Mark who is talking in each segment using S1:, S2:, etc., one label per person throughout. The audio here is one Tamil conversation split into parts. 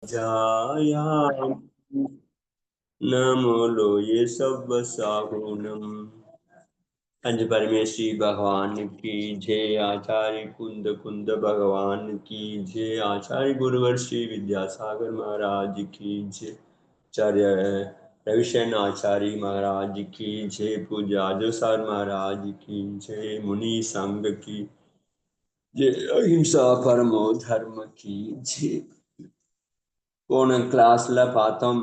S1: जायाम नमो ये सब साहुनम। पंच परमेश्वरी भगवान की जय। आचार्य कुंद कुंद भगवान की जय। आचार्य गुरुवर श्री विद्यासागर महाराज की जय। आचार्य रविशरण आचार्य महाराज की जय। पूज्य आजोसार महाराज की जय। मुनि संघ की जय। अहिंसा परमो धर्म की जय। போன கிளாஸ்ல பார்த்தோம்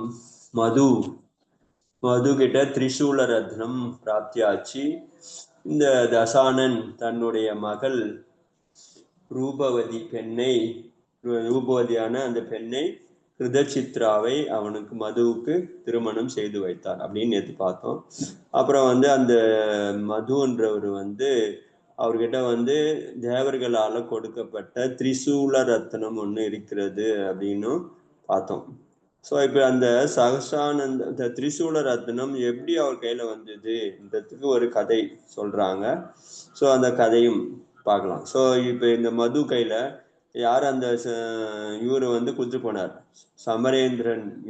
S1: மது கிட்ட திரிசூல ரத்னம் பிராப்தியாச்சு. இந்த தசானன் தன்னுடைய மகள் ரூபவதியான அந்த பெண்ணை கிருதச்சித்ராவை அவனுக்கு மதுவுக்கு திருமணம் செய்து வைத்தார் அப்படின்னு நேற்று பார்த்தோம். அப்புறம் அந்த மதுன்றவர் அவர்கிட்ட தேவர்களால கொடுக்கப்பட்ட திரிசூல ரத்னம் ஒண்ணு இருக்கிறது அப்படின்னு பார்த்தோம். ஸோ இப்போ அந்த சகசானந்த திரிசூல ரத்னம் எப்படி அவர் கையில வந்ததுன்றதுக்கு ஒரு கதை சொல்றாங்க. ஸோ அந்த கதையும் பார்க்கலாம். ஸோ இப்போ இந்த மது கையில யார் இவரு குத்து போனார்,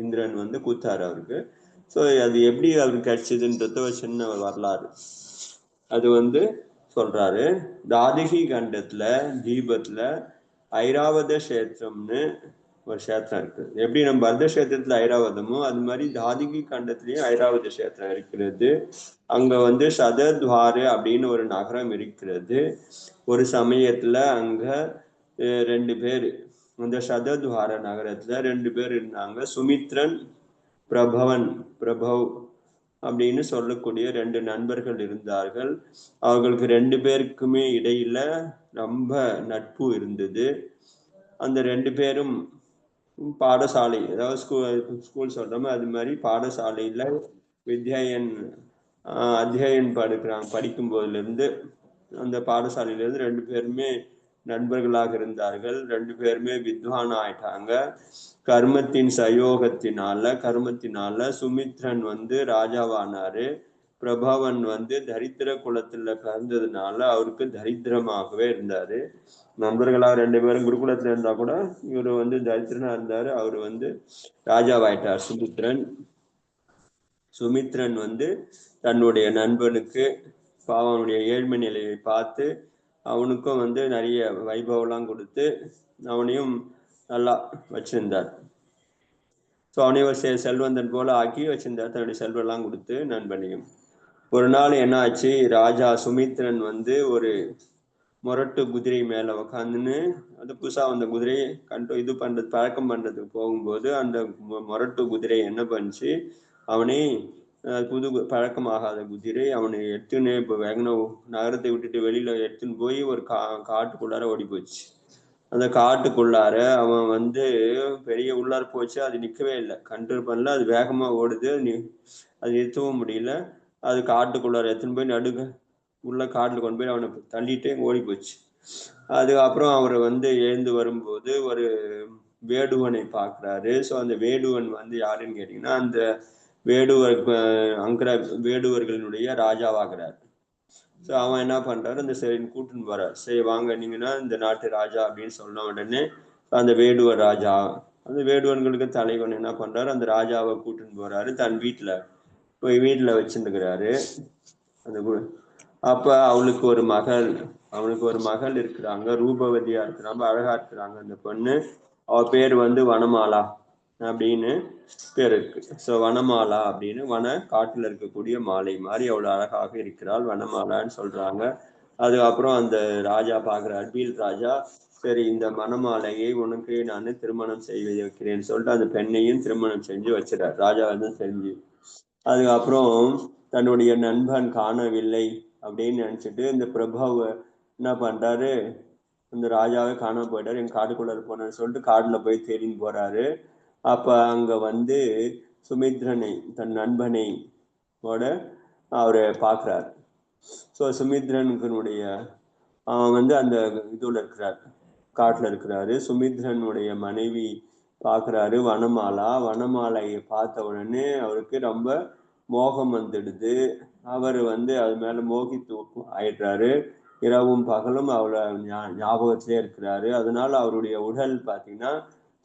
S1: இந்திரன் கூத்தாரு அவருக்கு. ஸோ அது எப்படி அவருக்கு கிடைச்சதுன்றது ஒரு சின்ன வரலாறு அது சொல்றாரு. தாதிகி கண்டத்துல தீபத்துல ஐராவத கஷேத்திரம்னு ஒரு கஷேத்திரம் இருக்கு. எப்படி நம்ம பரத கஷேத்திரத்துல ஐராவதமோ அது மாதிரி தாதிகி கண்டத்திலயும் ஐராவத கஷேத்திரம் இருக்கிறது. அங்க சதத்வாரு அப்படின்னு ஒரு நகரம் இருக்கிறது. ஒரு சமயத்துல அங்க 2 பேர் அந்த சதத்வார நகரத்துல 2 பேர் இருந்தாங்க. சுமித்ரன் பிரபவ் அப்படின்னு சொல்லக்கூடிய 2 நண்பர்கள் இருந்தார்கள். அவர்களுக்கு 2 பேருக்குமே இடையில ரொம்ப நட்பு இருந்தது. அந்த 2 பேரும் பாடசாலை, அதாவது ஸ்கூல் சொல்றோமோ அது மாதிரி பாடசாலையில அத்தியாயன் படிக்கும் போதுல இருந்து அந்த பாடசாலையில இருந்து 2 பேருமே நண்பர்களாக இருந்தார்கள். 2 பேருமே வித்வான் ஆயிட்டாங்க. கர்மத்தினால சுமித்ரன் ராஜாவானாரு. பிரபவன் தரித்திர குலத்துல பிறந்ததுனால அவருக்கு தரித்திரமாகவே இருந்தாரு. நண்பர்களா 2 பேரும் குருகுலத்துல இருந்தா கூட இவர் தரித்திரனா இருந்தாரு. அவரு ராஜாவாயிட்டார். சுமித்ரன் தன்னுடைய நண்பனுக்கு அவனுடைய ஏழ்மை நிலையை பார்த்து அவனுக்கும் நிறைய வைபவம்லாம் கொடுத்து அவனையும் நல்லா வச்சிருந்தார். ஸோ அவனையும் செல்வந்தன் போல ஆக்கி வச்சிருந்தார், தன்னுடைய செல்வெல்லாம் கொடுத்து நண்பனையும். ஒரு நாள் என்ன ஆச்சு, ராஜா சுமித்ரன் ஒரு முரட்டு குதிரை மேல உக்காந்துன்னு புதுசா அந்த குதிரையை பழக்கம் பண்றதுக்கு போகும்போது அந்த முரட்டு குதிரை என்ன பண்ணுச்சு, அவனை புது பழக்கமாகாத குதிரை அவனை எடுத்துன்னு இப்போ நகரத்தை விட்டுட்டு வெளியில எடுத்துன்னு போய் ஒரு காட்டுக்குள்ளார ஓடி போச்சு. அந்த காட்டுக்குள்ளார அவன் பெரிய உள்ளார போச்சு. அது நிற்கவே இல்லை, கண்ட்ரோல் பண்ணல. அது வேகமா ஓடுது, அது நிறுத்தவும் முடியல. அது காட்டுக்குள்ளார எடுத்துன்னு போய் உள்ள காட்டுல கொண்டு போய் அவனை தள்ளிட்டே ஓடி போச்சு. அதுக்கப்புறம் அவர் எழுந்து வரும்போது ஒரு வேடுவனை பார்க்குறாரு. ஸோ அந்த வேடுவன் யாருன்னு கேட்டீங்கன்னா அந்த வேடுவர்களினுடைய ராஜாவாகிறார். ஸோ அவன் என்ன பண்றாரு, அந்த சரின்னு கூட்டுன்னு போறார். சரி வாங்க, நீங்கன்னா இந்த நாட்டு ராஜா அப்படின்னு சொன்ன உடனே அந்த வேடுவர் ராஜா, அந்த வேடுவன்களுக்கு தலைவன் என்ன பண்றாரு, அந்த ராஜாவை கூட்டுன்னு போறாரு. தன் வீட்டுல வச்சுருக்கிறாரு. அப்ப அவனுக்கு ஒரு மகள் இருக்கிறாங்க, ரூபவதியா இருக்கு, ரொம்ப அழகா இருக்கிறாங்க அந்த பொண்ணு. அவ பேர் வனமாலா அப்படின்னு பேர் இருக்கு. ஸோ வனமாலா அப்படின்னு காட்டுல இருக்கக்கூடிய மாலை மாதிரி அவ்வளவு அழகாக இருக்கிறாள், வனமாலான்னு சொல்றாங்க. அதுக்கப்புறம் அந்த ராஜா பாக்குறார், பீல் ராஜா, சரி இந்த மணமாலையை உனக்கு நான் திருமணம் செய்து வைக்கிறேன்னு சொல்லிட்டு அந்த பெண்ணையும் திருமணம் செஞ்சு வச்சிடார், ராஜா செஞ்சு. அதுக்கப்புறம் தன்னுடைய நண்பன் காணவில்லை அப்படின்னு நினைச்சிட்டு இந்த பிரபவ என்ன பண்றாரு, இந்த ராஜாவே காணாம போயிட்டாரு, எங்க காட்டுக்குள்ள போனேன்னு சொல்லிட்டு காட்டுல போய் தேடின்னு போறாரு. அப்ப அங்க சுமித்ரனை, தன் நண்பனை அவரை பார்க்கிறார். ஸோ சுமித்ரனுடைய அவன் அந்த இதுல இருக்கிறார், காட்டுல இருக்கிறாரு. சுமித்ரனுடைய மனைவி பார்க்குறாரு, வனமாலையை பார்த்த உடனே அவருக்கு ரொம்ப மோகம் வந்துடுது. அவர் அது மேல மோகித்து ஆயிடுறாரு. இரவும் பகலும் அவளை ஞாபகத்திலே இருக்கிறாரு. அதனால அவருடைய உடல் பார்த்தீங்கன்னா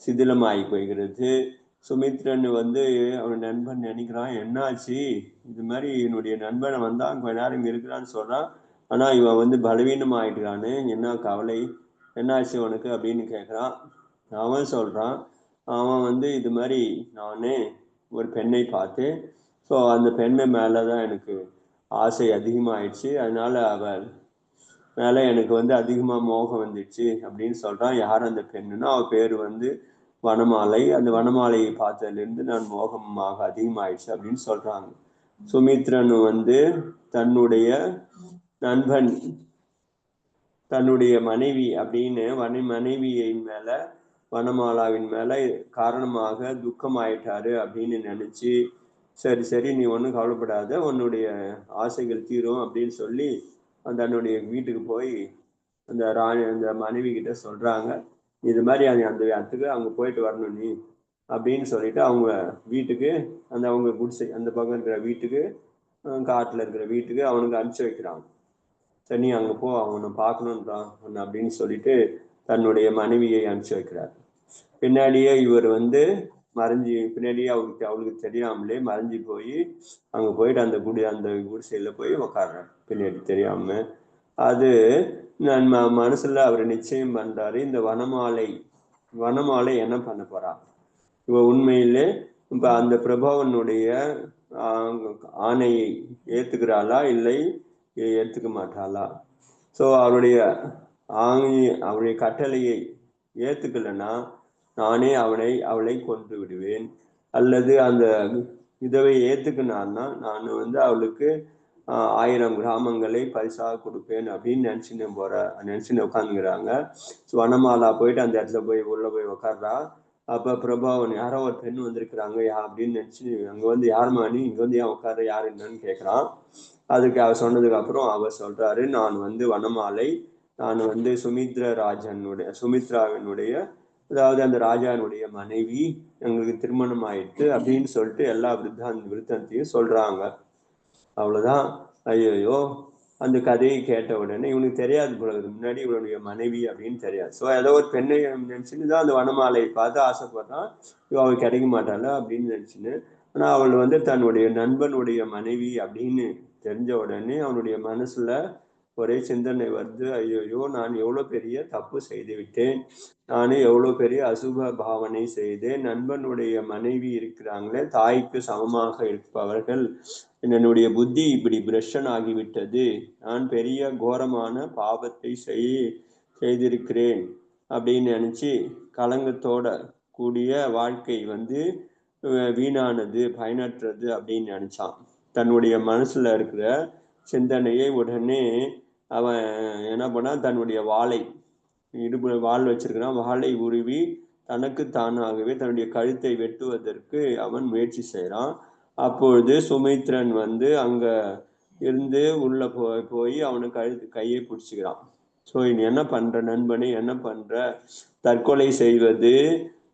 S1: சிதிலமாகி போய்கிறது. சுமித்ரன் வந்து அவன் நண்பன் நினைக்கிறான், என்னாச்சு இது மாதிரி என்னுடைய நண்பனை வந்தான் கொஞ்ச நேரம் இங்க இருக்கிறான்னு சொல்றான், ஆனா இவன் வந்து பலவீனம் ஆயிட்டுறான்னு, என்ன கவலை, என்னாச்சு உனக்கு அப்படின்னு கேட்குறான். அவன் சொல்றான், அவன் வந்து இது மாதிரி நானே ஒரு பெண்ணை பார்த்தேன், ஸோ அந்த பெண்ணை மேலதான் எனக்கு ஆசை அதிகமாயிடுச்சு, அதனால அவள் மேல எனக்கு வந்து அதிகமா மோகம் வந்துடுச்சு அப்படின்னு சொல்றான். யார் அந்த பெண்ணுன்னா அவ பேரு வந்து வனமாலை. அந்த வனமாலையை பார்த்ததுல இருந்து நான் மோகமாக அதிகமாயிடுச்சு அப்படின்னு சொல்றாங்க. சுமித்ரன் வந்து தன்னுடைய நண்பன் தன்னுடைய மனைவி அப்படின்னு மனைவியின் மேல வனமாலாவின் மேல காரணமாக துக்கம் ஆயிட்டாரு அப்படின்னு நினைச்சு, சரி சரி நீ ஒன்றும் கவலைப்படாத, உன்னுடைய ஆசைகள் தீரும் அப்படின்னு சொல்லி தன்னுடைய வீட்டுக்கு போய் அந்த மனைவி கிட்ட சொல்றாங்க, இது மாதிரி அந்த இடத்துக்கு அவங்க போயிட்டு வரணும் நீ அப்படின்னு சொல்லிட்டு அவங்க வீட்டுக்கு அவங்க குடிசை அந்த பக்கம் இருக்கிற வீட்டுக்கு காட்டுல இருக்கிற வீட்டுக்கு அவனுக்கு அனுப்பிச்சு வைக்கிறாங்க. சரி நீ அங்க போ, அவனை பார்க்கணுன்றான் அப்படின்னு சொல்லிட்டு தன்னுடைய மனைவியை அனுப்பிச்சு வைக்கிறார். பின்னாடியே இவர் வந்து மறைஞ்சி பின்னாடியே அவளுக்கு தெரியாமலே மறைஞ்சி போய் அங்க போயிட்டு அந்த குடிசையில போய் உக்காடுறார் பின்னாடி தெரியாம. அது நான் மனசுல அவர் நிச்சயம் பண்றாரு, இந்த வனமாலை என்ன பண்ண போறா, இவ உண்மையிலே இப்ப அந்த பிரபாவனுடைய ஆணையை ஏத்துக்கிறாளா இல்லை ஏத்துக்க மாட்டாளா? ஸோ அவருடைய கட்டளையை ஏத்துக்கலைன்னா நானே அவளை கொன்று விடுவேன், அல்லது அந்த விதவை ஏத்துக்கினான்னா நான் வந்து அவளுக்கு 1000 கிராமங்களை பரிசாக கொடுப்பேன் அப்படின்னு நினைச்சுன்னு உட்காந்துக்கிறாங்க. வனமாலா போயிட்டு அந்த இடத்துல உள்ள போய் உட்கார்றா. அப்ப பிரபாவன் யாரோ ஒரு பெண் வந்திருக்கிறாங்க அப்படின்னு நினைச்சு அங்க வந்து யாருமா நீ இங்க வந்து ஏன் உட்கார, யார் என்னன்னு கேட்கிறான். அதுக்கு அவர் சொன்னதுக்கு அப்புறம் அவர் சொல்றாரு, நான் வந்து வனமாலை, நான் வந்து சுமித்ராவினுடைய அதாவது அந்த ராஜாவினுடைய மனைவி, எங்களுக்கு திருமணம் ஆயிட்டு அப்படின்னு சொல்லிட்டு எல்லா விருத்தத்தையும் சொல்றாங்க. அவ்வளவுதான். ஐயோ, அந்த கதையை கேட்ட உடனே இவனுக்கு தெரியாது போல, முன்னாடி இவனுடைய மனைவி அப்படின்னு தெரியாது. ஸோ ஏதோ ஒரு பெண்ணை நினைச்சுன்னு தான் அந்த வனமாலையை பார்த்து ஆசைப்படுறான். அவள் கிடைக்க மாட்டாள அப்படின்னு நினைச்சுன்னு. ஆனா அவள் வந்து தன்னுடைய நண்பனுடைய மனைவி அப்படின்னு தெரிஞ்ச உடனே அவனுடைய மனசுல ஒரே சிந்தனை வருது, ஐயோ நான் எவ்வளவு பெரிய தப்பு செய்து விட்டேன், நானே எவ்வளவு பெரிய அசுப பாவனை செய்தேன், நண்பனுடைய மனைவி இருக்கிறாங்களே தாய்க்கு சமமாக இருப்பவர்கள், என்னுடைய புத்தி இப்படி பிரஷன் ஆகிவிட்டது, நான் பெரிய கோரமான பாவத்தை செய்திருக்கிறேன் அப்படின்னு நினைச்சு கலங்கத்தோட கூடிய வாழ்க்கை வந்து வீணானது, பயனற்றது அப்படின்னு நினைச்சான். தன்னுடைய மனசுல இருக்கிற சிந்தனையை உடனே அவன் என்ன பண்ணா, தன்னுடைய வாள் வச்சிருக்கிறான், வாளை உருவி தனக்கு தானாகவே தன்னுடைய கழுத்தை வெட்டுவதற்கு அவன் முயற்சி செய்யறான். அப்பொழுது சுமித்ரன் வந்து அங்க இருந்து உள்ள போய் அவனுக்கு கையை பிடிச்சிக்கிறான். ஸோ நீ என்ன பண்ற நண்பனே, என்ன பண்ற, தற்கொலை செய்வது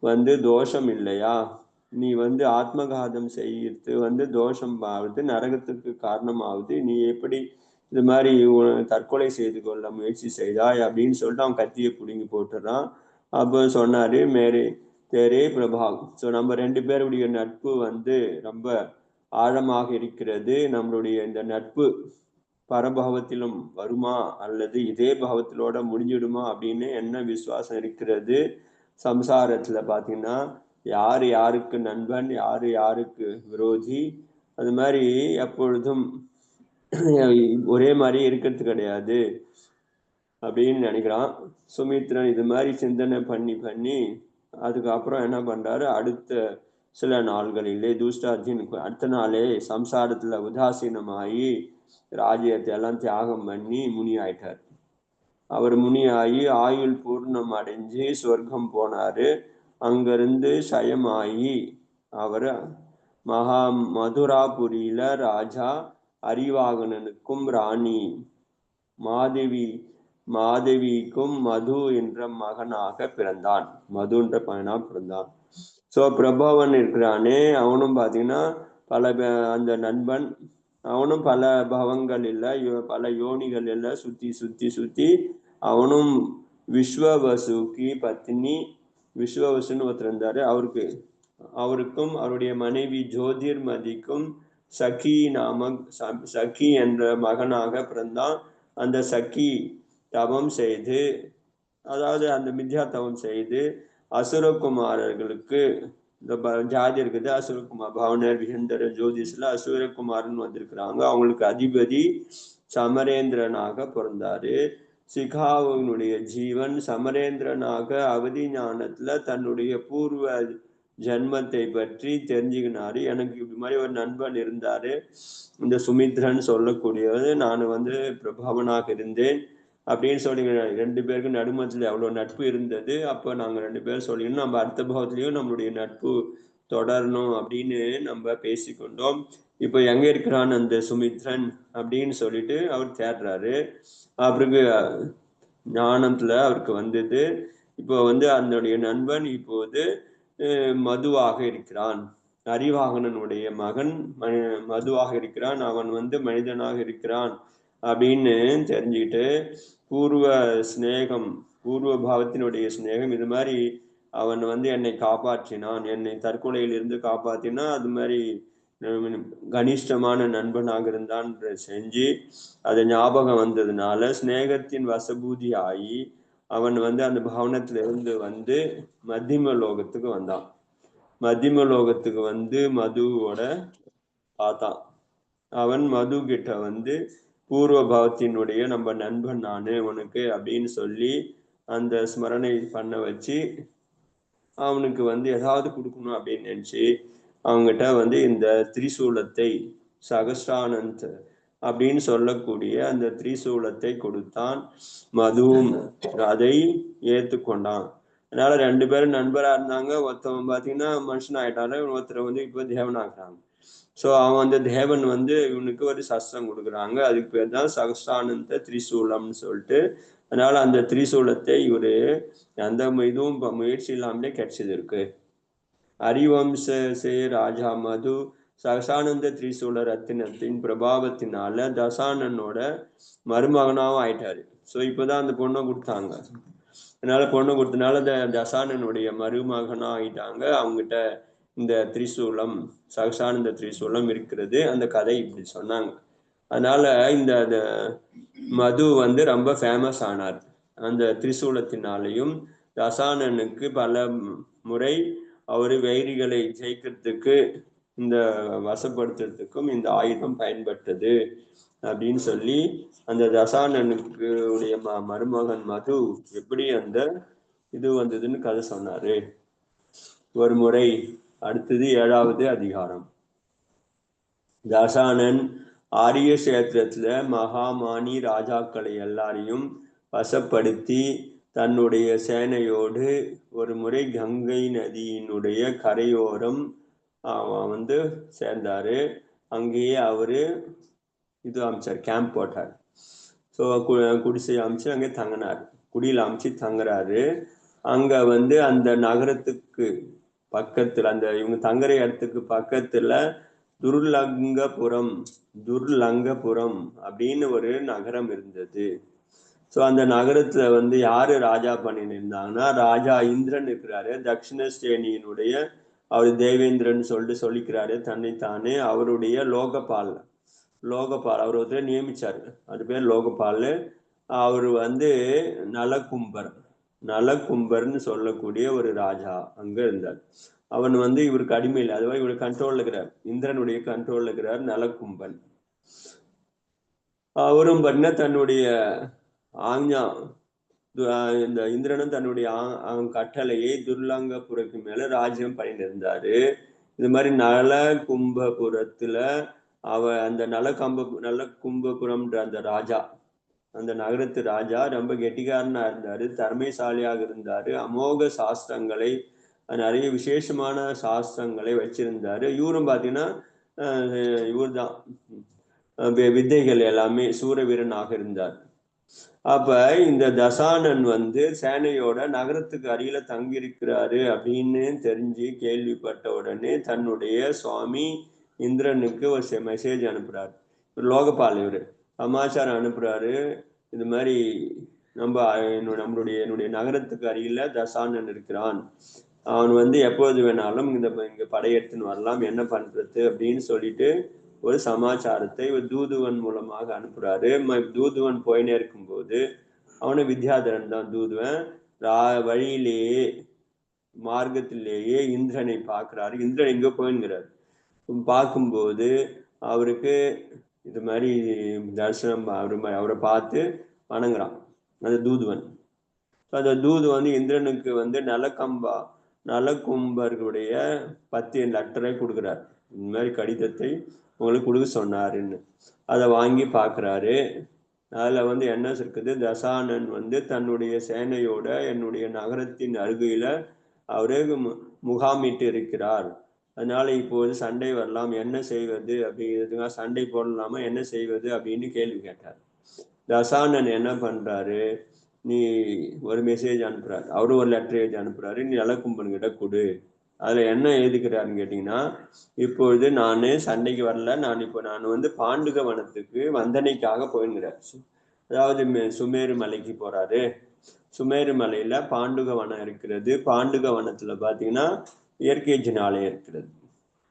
S1: வந்து தோஷம் இல்லையா, நீ வந்து ஆத்மகாதம் செய்யறது வந்து தோஷம் ஆகுது, நரகத்துக்கு காரணமாகுது, நீ எப்படி இது மாதிரி தற்கொலை செய்து கொள்ள முயற்சி செய்தாய் அப்படின்னு சொல்லிட்டு அவன் கத்தியை பிடுங்கி போட்டுறான். அப்போ சொன்னாரு, மேரே தேரே பிரபாவ். ஸோ நம்ம 2 பேருடைய நட்பு வந்து ரொம்ப ஆழமாக இருக்கிறது, நம்மளுடைய இந்த நட்பு பரபாவத்திலும் வருமா அல்லது இதே பாவத்திலோட முடிஞ்சிடுமா அப்படின்னு என்ன விசுவாசம் இருக்கிறது. சம்சாரத்துல பாத்தீங்கன்னா யாரு யாருக்கு நண்பன், யாரு யாருக்கு விரோதி, அது மாதிரி எப்பொழுதும் ஒரே மாதிரி இருக்கிறது கிடையாது அப்படின்னு நினைக்கிறான். சுமித்ரன் இது மாதிரி சிந்தனை பண்ணி அதுக்கப்புறம் என்ன பண்றாரு, அடுத்த சில நாள்களிலே தூஷ்டார்ஜுன் அடுத்த நாளே சம்சாரத்துல உதாசீனமாகி ராஜ்யத்தை எல்லாம் தியாகம் பண்ணி முனி ஆயிட்டார். அவர் முனி ஆகி ஆயுள் பூர்ணம் அடைஞ்சு சொர்க்கம் போனாரு. அங்கிருந்து சயமாகி அவர் மதுராபுரியில ராஜா அரிவாகனனுக்கும் ராணி மாதவிக்கும் மது என்ற மகனாக பிறந்தான். மதுன்ற பையனா பிறந்தான். ஸோ பிரபாவன் இருக்கிறானே, அவனும் பாத்தீங்கன்னா அந்த நண்பன் அவனும் பல பவங்கள் இல்லை, பல யோனிகள் இல்லை, சுத்தி அவனும் விஸ்வவசுக்கு பத்னி விஸ்வவசுன்னு ஒருத்தர் இருந்தாரு. அவருக்கும் அவருடைய மனைவி ஜோதிர்மதிக்கும் சகி என்ற மகனாக பிறந்தான். அந்த சகி தவம் செய்து, அதாவது அந்த மித்யா தவம் செய்து அசுரகுமாரர்களுக்கு இந்த ஜாதி இருக்குது, அசுரகுமார் பவனர் விகந்தர ஜோதிஷ்ல அசுரகுமார்னு வந்திருக்கிறாங்க. அவங்களுக்கு அதிபதி சமரேந்திரனாக பிறந்தாரு. சிகாவினுடைய ஜீவன் சமரேந்திரனாக அவதி ஞானத்துல தன்னுடைய பூர்வ ஜென்மத்தை பற்றி தெரிஞ்சுக்கினாரு. எனக்கு இப்படி மாதிரி ஒரு நண்பன் இருந்தாரு, இந்த சுமித்ரன் சொல்லக்கூடியது. நான் பிரபாவனாக இருந்தேன் அப்படின்னு சொல்லி 2 பேருக்கும் நடுமத்துல அவ்வளவு நட்பு இருந்தது. அப்ப நாங்க 2 பேரும் சொல்லிக்கணும், நம்ம அடுத்த பாவத்திலையும் நம்மளுடைய நட்பு தொடரணும் அப்படின்னு நம்ம பேசிக்கொண்டோம். இப்ப எங்க இருக்கிறான் அந்த சுமித்ரன் அப்படின்னு சொல்லிட்டு அவர் தேடுறாரு. அவருக்கு ஞானத்துல அவருக்கு வந்தது. இப்போ அதனுடைய நண்பன் இப்போது மதுவாக இருக்கிறான். அறிவாகனனுடைய மகன் மதுவாக இருக்கிறான். அவன் மனிதனாக இருக்கிறான் அப்படின்னு தெரிஞ்சுக்கிட்டு பூர்வ சிநேகம், பூர்வ பாவத்தினுடைய சிநேகம், இது மாதிரி அவன் என்னை காப்பாற்றினான், என்னை தற்கொலையிலிருந்து காப்பாற்றினா, அது மாதிரி கனிஷ்டமான நண்பனாக இருந்தான் செஞ்சு அது ஞாபகம் வந்ததுனால சிநேகத்தின் வசபூதி ஆகி அவன் அந்த பவனத்துல இருந்து மத்தியம லோகத்துக்கு வந்தான். மத்தியம லோகத்துக்கு மதுவோட பார்த்தான். அவன் மது கிட்ட பூர்வ பாவத்தினுடைய நம்ம நண்பன் நானு உனக்கு அப்படின்னு சொல்லி அந்த ஸ்மரணை பண்ண வச்சு அவனுக்கு ஏதாவது கொடுக்கணும் அப்படின்னு நினைச்சு அவங்ககிட்ட இந்த திரிசூலத்தை, சகஸ்ரானந்த் அப்படின்னு சொல்லக்கூடிய அந்த திரிசூலத்தை கொடுத்தான். மதுவும் அதை ஏற்றுக்கொண்டான். அதனால 2 பேரும் நண்பரா இருந்தாங்க. ஒருத்தவன் பாத்தீங்கன்னா மனுஷன் ஆயிட்டாரு, ஒருத்தர் இப்ப தேவன் ஆகுறாங்க. ஸோ அவன் தேவன் இவனுக்கு ஒரு சஸ்திரம் கொடுக்குறாங்க. அதுக்கு பேர் தான் சகஸ்ரானந்த திரிசூலம்னு சொல்லிட்டு. அதனால அந்த திரிசூலத்தை இவரு எந்த இதுவும் முயற்சி இல்லாமலே கிடைச்சது இருக்கு. ஹரிவம்ச ராஜா மது சகசானந்த திரிசூல ரத்தினத்தின் பிரபாவத்தினால தசானனோட மருமகனாவும் ஆயிட்டாரு. ஸோ இப்போதான் அந்த பொண்ணை கொடுத்தாங்க. அதனால பொண்ணை கொடுத்தனால தசானனுடைய மருமகனா ஆயிட்டாங்க. அவங்ககிட்ட இந்த திரிசூலம், சகசானந்த திரிசூலம் இருக்கிறது. அந்த கதை இப்படி சொன்னாங்க. அதனால இந்த மது ரொம்ப ஃபேமஸ் ஆனார் அந்த திரிசூலத்தினாலையும். தசானனுக்கு பல முறை அவரு வைரிகளை ஜெயிக்கிறதுக்கு, இந்த வசப்படுத்துறதுக்கும் இந்த ஆயுதம் பயன்பட்டது அப்படின்னு சொல்லி அந்த தசானனுக்கு உடைய மருமகன் மது எப்படி அந்த இது வந்ததுன்னு கதை சொன்னாரு ஒரு முறை. அடுத்தது 7வது அதிகாரம். தசானன் ஆரிய கஷேத்திரத்துல மகாமானி ராஜாக்களை எல்லாரையும் வசப்படுத்தி தன்னுடைய சேனையோடு ஒரு முறை கங்கை நதியினுடைய கரையோரம் சேர்ந்தாரு. அங்கேயே அவரு இது அமைச்சார், கேம்ப் போட்டார். ஸோ குடிசை அமைச்சு அங்கே தங்கினார். குடியில் அமைச்சு தங்குறாரு. அங்க அந்த நகரத்துக்கு பக்கத்துல, அந்த இவங்க தங்குற இடத்துக்கு பக்கத்துல துர்லங்கபுரம் அப்படின்னு ஒரு நகரம் இருந்தது. ஸோ அந்த நகரத்துல யாரு ராஜா பண்ணின்னு இருந்தாங்கன்னா, ராஜா இந்திரன் இருக்கிறாரு. தட்சிணஸ்ரேணியினுடைய அவர் தேவேந்திரன் சொல்லிக்கிறாரு தன்னைத்தானே. அவருடைய லோகபால் அவர் ஒருத்தர் நியமிச்சாரு, அது பேர் லோகபால். அவர் நலகும்பர்னு சொல்லக்கூடிய ஒரு ராஜா அங்க இருந்தார். அவன் இவருக்கு அடிமை இல்லை, அதுவரை இவரு கண்ட்ரோல்ல இருக்கிறார், இந்திரனுடைய கண்ட்ரோல்ல இருக்கிறார் நலகும்பன். அவரும் தன்னுடைய ஆஞ்ஞா, இந்த இந்திரனும் தன்னுடைய கட்டளையை துர்லங்கபுரத்து மேல ராஜ்யம் பண்ணியிருந்தாரு. இது மாதிரி நலகும்பபுரத்துல அந்த நலகும்பபுரம்ன்ற அந்த ராஜா, அந்த நகரத்து ராஜா ரொம்ப கெட்டிக்காரனா இருந்தாரு, திறமைசாலியாக இருந்தாரு. அமோக சாஸ்திரங்களை, நிறைய விசேஷமான சாஸ்திரங்களை வச்சிருந்தாரு. இவரும் பாத்தீங்கன்னா இவர் தான் வித்தைகள் எல்லாமே சூரவீரனாக இருந்தார். அப்ப இந்த தசானன் சேனையோட நகரத்துக்கு அருகில தங்கியிருக்கிறாரு அப்படின்னு தெரிஞ்சு கேள்விப்பட்ட உடனே தன்னுடைய சுவாமி இந்திரனுக்கு ஒரு மெசேஜ் அனுப்புறாரு. லோகபால் இவரு சமாச்சாரம் அனுப்புறாரு. இது மாதிரி என்னுடைய நகரத்துக்கு அருகில தசானன் இருக்கிறான். அவன் எப்போது வேணாலும் இங்க படையெடுத்துன்னு வரலாம், என்ன பண்றது அப்படின்னு சொல்லிட்டு ஒரு சமாச்சாரத்தை ஒரு தூதுவன் மூலமாக அனுப்புறாரு. தூதுவன் போயினே இருக்கும்போது அவனை வித்யாதரன் தான் தூதுவன் வழியிலேயே மார்க்கத்திலேயே இந்திரனை பார்க்கிறாரு. இந்திரன் எங்க போயின்கிறார். பார்க்கும்போது அவருக்கு இது மாதிரி தரிசனம் அவரை பார்த்து வணங்குறான் அந்த தூதுவன். அந்த தூது இந்திரனுக்கு நலக்கும்பர்களுடைய 10 லெட்டரை கொடுக்குறார். இந்த மாதிரி கடிதத்தை உங்களுக்கு கொடுக்க சொன்னாருன்னு. அதை வாங்கி பார்க்குறாரு. அதுல என்ன இருக்குது, தசானன் தன்னுடைய சேனையோட என்னுடைய நகரத்தின் அருகில அவரே முகாமிட்டு இருக்கிறார். அதனால இப்போது சண்டை வரலாம், என்ன செய்வது அப்படிங்கிறதுக்காக சண்டை போடலாமா, என்ன செய்வது அப்படின்னு கேள்வி கேட்டார். தசானன் என்ன பண்றாரு, நீ ஒரு மெசேஜ் அனுப்புறாரு, அவரு ஒரு லெட்டர் அனுப்புறாரு, நீ நலக்கும்பன்கிட்ட கொடு. அதுல என்ன எழுதிக்கிறாருன்னு கேட்டீங்கன்னா, இப்பொழுது நான் சண்டைக்கு வரல, நான் பாண்டுக வனத்துக்கு வந்தனைக்காக போயின்கிறார். அதாவது சுமேரு மலைக்கு போறாரு. சுமேரு மலையில பாண்டுக வனம் இருக்கிறது. பாண்டுக வனத்துல பாத்தீங்கன்னா இயற்கை ஜனாலயம் இருக்கிறது.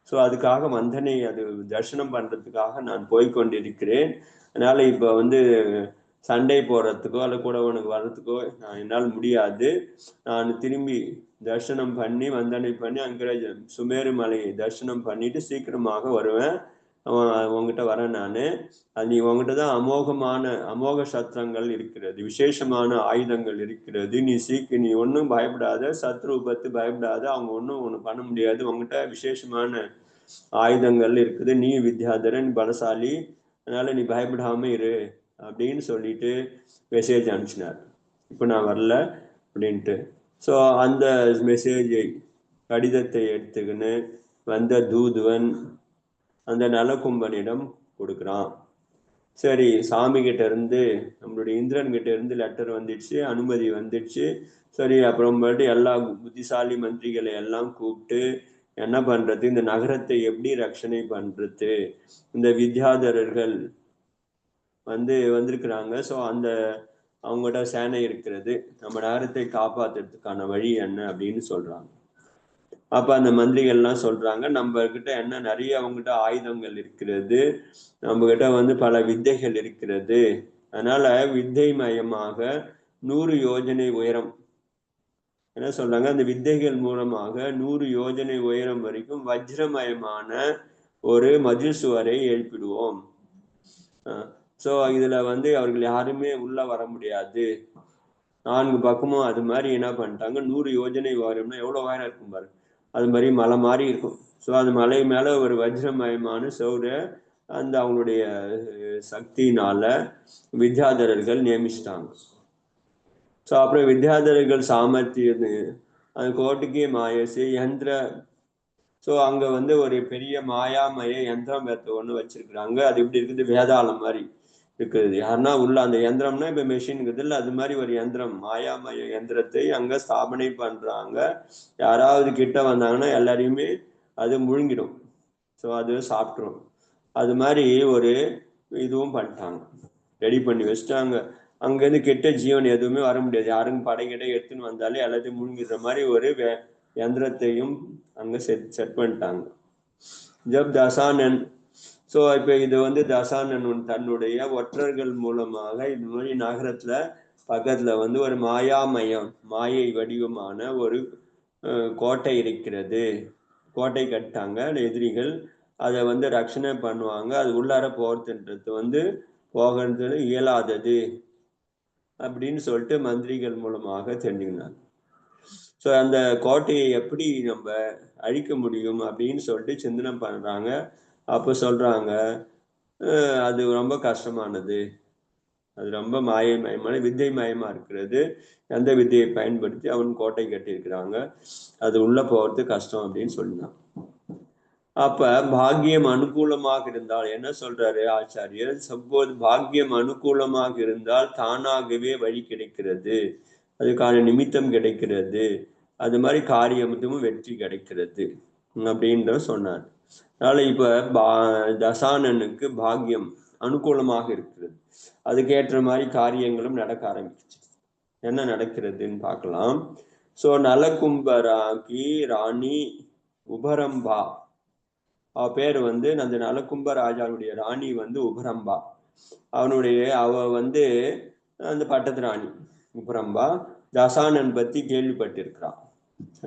S1: ஸோ அதுக்காக வந்தனை அது தரிசனம் பண்றதுக்காக நான் போய்கொண்டிருக்கிறேன். அதனால இப்ப சண்டை போடுறதுக்கோ அல்ல கூட உனக்கு வர்றதுக்கோ என்னால் முடியாது. நான் திரும்பி தரிசனம் பண்ணி வந்தனை பண்ணி அங்கே சுமேரு மலையை தரிசனம் பண்ணிட்டு சீக்கிரமாக வருவேன். உங்ககிட்ட வரேன் நான். அது நீ உங்ககிட்ட தான் அமோக சத்திரங்கள் இருக்கிறது, விசேஷமான ஆயுதங்கள் இருக்கிறது. நீ ஒன்றும் பயப்படாத, சத்ரு பத்து பயப்படாத, அவங்க ஒன்றும் ஒன்று பண்ண முடியாது. உங்ககிட்ட விசேஷமான ஆயுதங்கள் இருக்குது, நீ வித்யாதரன் பலசாலி, அதனால நீ பயப்படாம இரு அப்படின்னு சொல்லிட்டு மெசேஜ் அனுப்பிச்சினார். இப்போ நான் வரல அப்படின்ட்டு. ஸோ அந்த மெசேஜை கடிதத்தை எடுத்துக்கின்னு வந்த தூதுவன் அந்த நலக்கும்பனிடம் கொடுக்குறான். சரி, சாமி கிட்ட இருந்து நம்மளுடைய இந்திரன் கிட்ட இருந்து லெட்டர் வந்துடுச்சு, அனுமதி வந்துடுச்சு. சரி, அப்புறமேட்டு எல்லா புத்திசாலி மந்திரிகளை எல்லாம் கூப்பிட்டு என்ன பண்றது, இந்த நகரத்தை எப்படி ரட்சணை பண்றது, இந்த வித்யாதரர்கள் வந்திருக்கிறாங்க. ஸோ அவங்ககிட்ட சேனை இருக்கிறது, நம்ம நகரத்தை காப்பாத்துறதுக்கான வழி என்ன அப்படின்னு சொல்றாங்க. அப்ப அந்த மந்திரிகள்லாம் சொல்றாங்க, நம்ம கிட்ட என்ன நிறைய அவங்ககிட்ட ஆயுதங்கள் இருக்கிறது, நம்ம கிட்ட பல வித்தைகள் இருக்கிறது. அதனால வித்தை மயமாக 100 யோஜனை உயரம், என்ன சொல்றாங்க, அந்த வித்தைகள் மூலமாக 100 யோஜனை உயரம் வரைக்கும் வஜ்ரமயமான ஒரு மதில் சுவரை எழுப்பிடுவோம். ஸோ இதுல அவர்கள் யாருமே உள்ள வர முடியாது. 4 பக்கமும் அது மாதிரி என்ன பண்ணிட்டாங்க, 100 யோஜனை உயரம்னா எவ்வளவு உயரம் இருக்கும் பாருங்க, அது மாதிரி மலை மாதிரி இருக்கும். ஸோ அந்த மலை மேல ஒரு வஜ்ரமயமான சௌர அவங்களுடைய சக்தியினால வித்யாதரர்கள் நியமிச்சிட்டாங்க. ஸோ அப்புறம் வித்யாதரர்கள் சாமர்த்தியம் அந்த கோட்டைக்கே மாயசி யந்திர. ஸோ அங்க ஒரு பெரிய மாயாமய யந்திரம் ஒன்று வச்சிருக்கிறாங்க. அது எப்படி இருக்குது, வேதாளம் மாதிரி இருக்குது. யாருன்னா உள்ள அந்த யந்திரம்னா இப்ப மெஷின்ங்கிறது இல்லை, அது மாதிரி ஒரு யந்திரம், மாயாமய யந்திரத்தை அங்க ஸ்தாபனை பண்றாங்க. யாராவது கிட்ட வந்தாங்கன்னா எல்லாரையுமே அது முழுங்கிடும். ஸோ அது சாப்பிட்ரும். அது மாதிரி ஒரு இதுவும் பண்ணிட்டாங்க, ரெடி பண்ணி வச்சுட்டாங்க. அங்கேருந்து கெட்ட ஜீவன் எதுவுமே வர முடியாது. யாரும் படைக்கிட்ட எடுத்துன்னு வந்தாலே எல்லாத்தையும் முழுங்கிற மாதிரி ஒரு யந்திரத்தையும் அங்க செட் பண்ணிட்டாங்க. ஜப் தசானன். ஸோ இப்போ இது தசானன் தன்னுடைய ஒற்றர்கள் மூலமாக இது மாதிரி நகரத்துல பக்கத்துல ஒரு மாயை வடிவமான ஒரு கோட்டை இருக்கிறது. கோட்டை கட்டாங்க எதிரிகள். அதை ரட்சணை பண்ணுவாங்க. அது உள்ளார போகிறதுன்றது போகிறது இயலாதது அப்படின்னு சொல்லிட்டு மந்திரிகள் மூலமாக தெரிஞ்சுக்கினாங்க. ஸோ அந்த கோட்டையை எப்படி நம்ம அழிக்க முடியும் அப்படின்னு சொல்லிட்டு சிந்தனை பண்றாங்க. அப்போ சொல்றாங்க, அது ரொம்ப கஷ்டமானது, அது ரொம்ப மாயமயமான வித்தை மயமா இருக்கிறது. எந்த வித்தையை பயன்படுத்தி அவன் கோட்டை கட்டியிருக்கிறாங்க, அது உள்ள போகிறது கஷ்டம் அப்படின்னு சொல்லினான். அப்ப பாக்கியம் அனுகூலமாக இருந்தால், என்ன சொல்றாரு ஆச்சாரியர், சப்போது பாக்கியம் அனுகூலமாக இருந்தால் தானாகவே வழி கிடைக்கிறது, அதுக்கான நிமித்தம் கிடைக்கிறது, அது மாதிரி காரியமும் வெற்றி கிடைக்கிறது அப்படின்ற சொன்னார். அதனால இப்ப தசானனுக்கு பாக்கியம் அனுகூலமாக இருக்கிறது, அதுக்கேற்ற மாதிரி காரியங்களும் நடக்க ஆரம்பிச்சு. என்ன நடக்கிறதுன்னு பார்க்கலாம். ஸோ நலகும்பராகி ராணி உபரம்பா, அவ பேர் வந்து அந்த நலகும்ப ராஜாவுடைய ராணி வந்து உபரம்பா. அவ வந்து அந்த பட்டத்து ராணி உபரம்பா தசானன் பத்தி கேள்விப்பட்டிருக்கிறான்.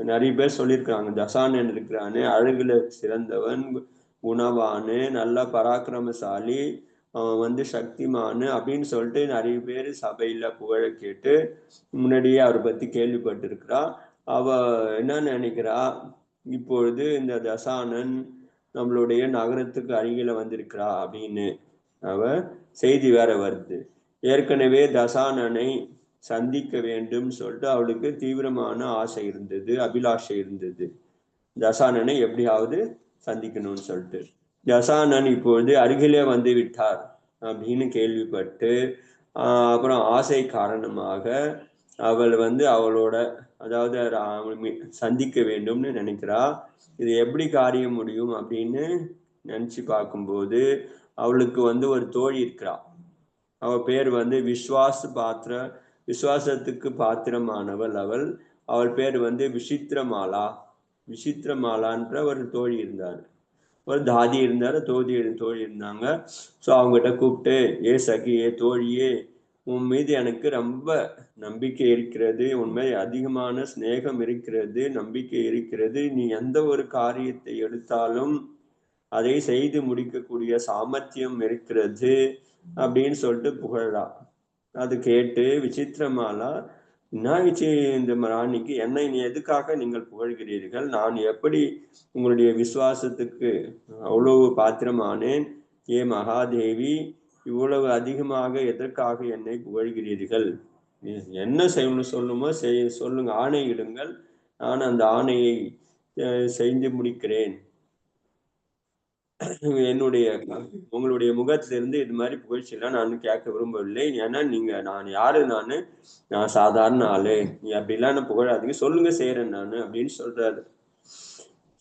S1: நிறைய பேர் சொல்லியிருக்கிறாங்க, தசானன் இருக்கிறான்னு, அழகுல சிறந்தவன், குணவானு, நல்ல பராக்கிரமசாலி, அவன் வந்து சக்திமானு அப்படின்னு சொல்லிட்டு நிறைய பேர் சபையில புகழ கேட்டு முன்னாடியே அவரை பத்தி கேள்விப்பட்டிருக்கிறா. அவ என்ன நினைக்கிறா, இப்பொழுது இந்த தசானன் நம்மளுடைய நகரத்துக்கு அருகில வந்திருக்கிறா அப்படின்னு அவ செய்தி வேற வருது. ஏற்கனவே தசானனை சந்திக்க வேண்டும் சொல்லிட்டு அவளுக்கு தீவிரமான ஆசை இருந்தது, அபிலாஷை இருந்தது, தசானனை எப்படியாவது சந்திக்கணும்னு சொல்லிட்டு. தசானன் இப்பொழுது அருகிலே வந்து விட்டார் அப்படின்னு கேள்விப்பட்டு அப்புறம் ஆசை காரணமாக அவள் வந்து அவளோட அதாவது சந்திக்க வேண்டும்னு நினைக்கிறா. இது எப்படி காரியம் முடியும் அப்படின்னு நினைச்சு பார்க்கும்போது அவளுக்கு வந்து ஒரு தோழி இருக்கிறா. அவ பேர் வந்து விசுவாசத்துக்கு பாத்திரமானவள் அவள். அவள் பேர் வந்து விசித்திரமாலான்ற ஒரு தோழி இருந்தார், ஒரு தாதி இருந்தார், தோழி இருந்தாங்க. ஸோ அவங்ககிட்ட கூப்பிட்டு, சகி, தோழியே, உன் மீது எனக்கு ரொம்ப நம்பிக்கை இருக்கிறது, உண்மை அதிகமான ஸ்நேகம் இருக்கிறது, நம்பிக்கை இருக்கிறது, நீ எந்த ஒரு காரியத்தை எடுத்தாலும் அதை செய்து முடிக்கக்கூடிய சாமர்த்தியம் இருக்கிறது அப்படின்னு சொல்லிட்டு புகழா. அது கேட்டு விசித்திரமாலா, இந்த ராணிக்கு, என்னை எதுக்காக நீங்கள் புகழ்கிறீர்கள், நான் எப்படி உங்களுடைய விசுவாசத்துக்கு அவ்வளவு பாத்திரமானேன், மகாதேவி, இவ்வளவு அதிகமாக எதற்காக என்னை புகழ்கிறீர்கள், என்ன செய்யணும் சொல்லுமோ சொல்லுங்க, ஆணையிடுங்கள், நான் அந்த ஆணையை செய்து முடிக்கிறேன். உங்களுடைய முகத்திலிருந்து இது மாதிரி புகழ்ச்சியெல்லாம் நான் கேட்க விரும்பவில்லை. ஏன்னா நான் யாரு, நான் சாதாரண ஆளு, நீ அப்படிலாம் புகழாதீங்க, சொல்லுங்க செய்யறேன் நான் அப்படின்னு சொல்றாரு.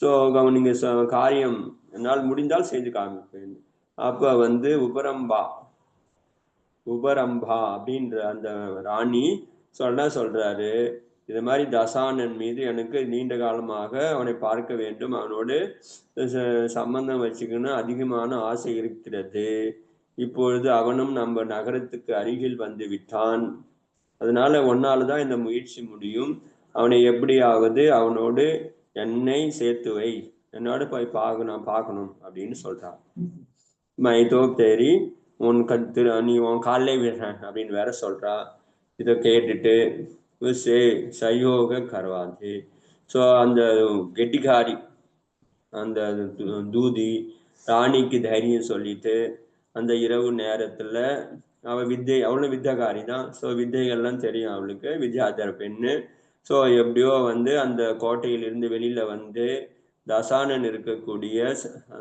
S1: ஸோ நீங்க காரியம் என்னால் முடிந்தால் செய்து காமிப்பேன். அப்ப வந்து உபரம்பா அப்படின்ற அந்த ராணி சொல்றாரு, இது மாதிரி தசானன் மீது எனக்கு நீண்ட காலமாக அவனை பார்க்க வேண்டும், அவனோடு சம்பந்தம் வச்சுக்கணும் அதிகமான ஆசை இருக்கிறது. இப்பொழுது அவனும் நம்ம நகரத்துக்கு அருகில் வந்து விட்டான். அதனால ஒன்னாலதான் இந்த முயற்சி முடியும். அவனை எப்படியாவது அவனோடு என்னை சேர்த்து வை, என்னோட போய் பார்க்கணும் அப்படின்னு சொல்றான். மைதோ தேரி நீ உன் காலிலே விடுறேன் அப்படின்னு வேற சொல்றா. இதை கேட்டுட்டு சயோக கர்வாது. ஸோ அந்த கெட்டிகாரி அந்த தூதி ராணிக்கு தைரியம் சொல்லிட்டு அந்த இரவு நேரத்துல அவளும் வித்தைக்காரி தான். ஸோ வித்தைகள்லாம் தெரியும் அவளுக்கு, வித்யாதர பெண்ணு. ஸோ எப்படியோ வந்து அந்த கோட்டையிலிருந்து வெளியில வந்து தசானன் இருக்கக்கூடிய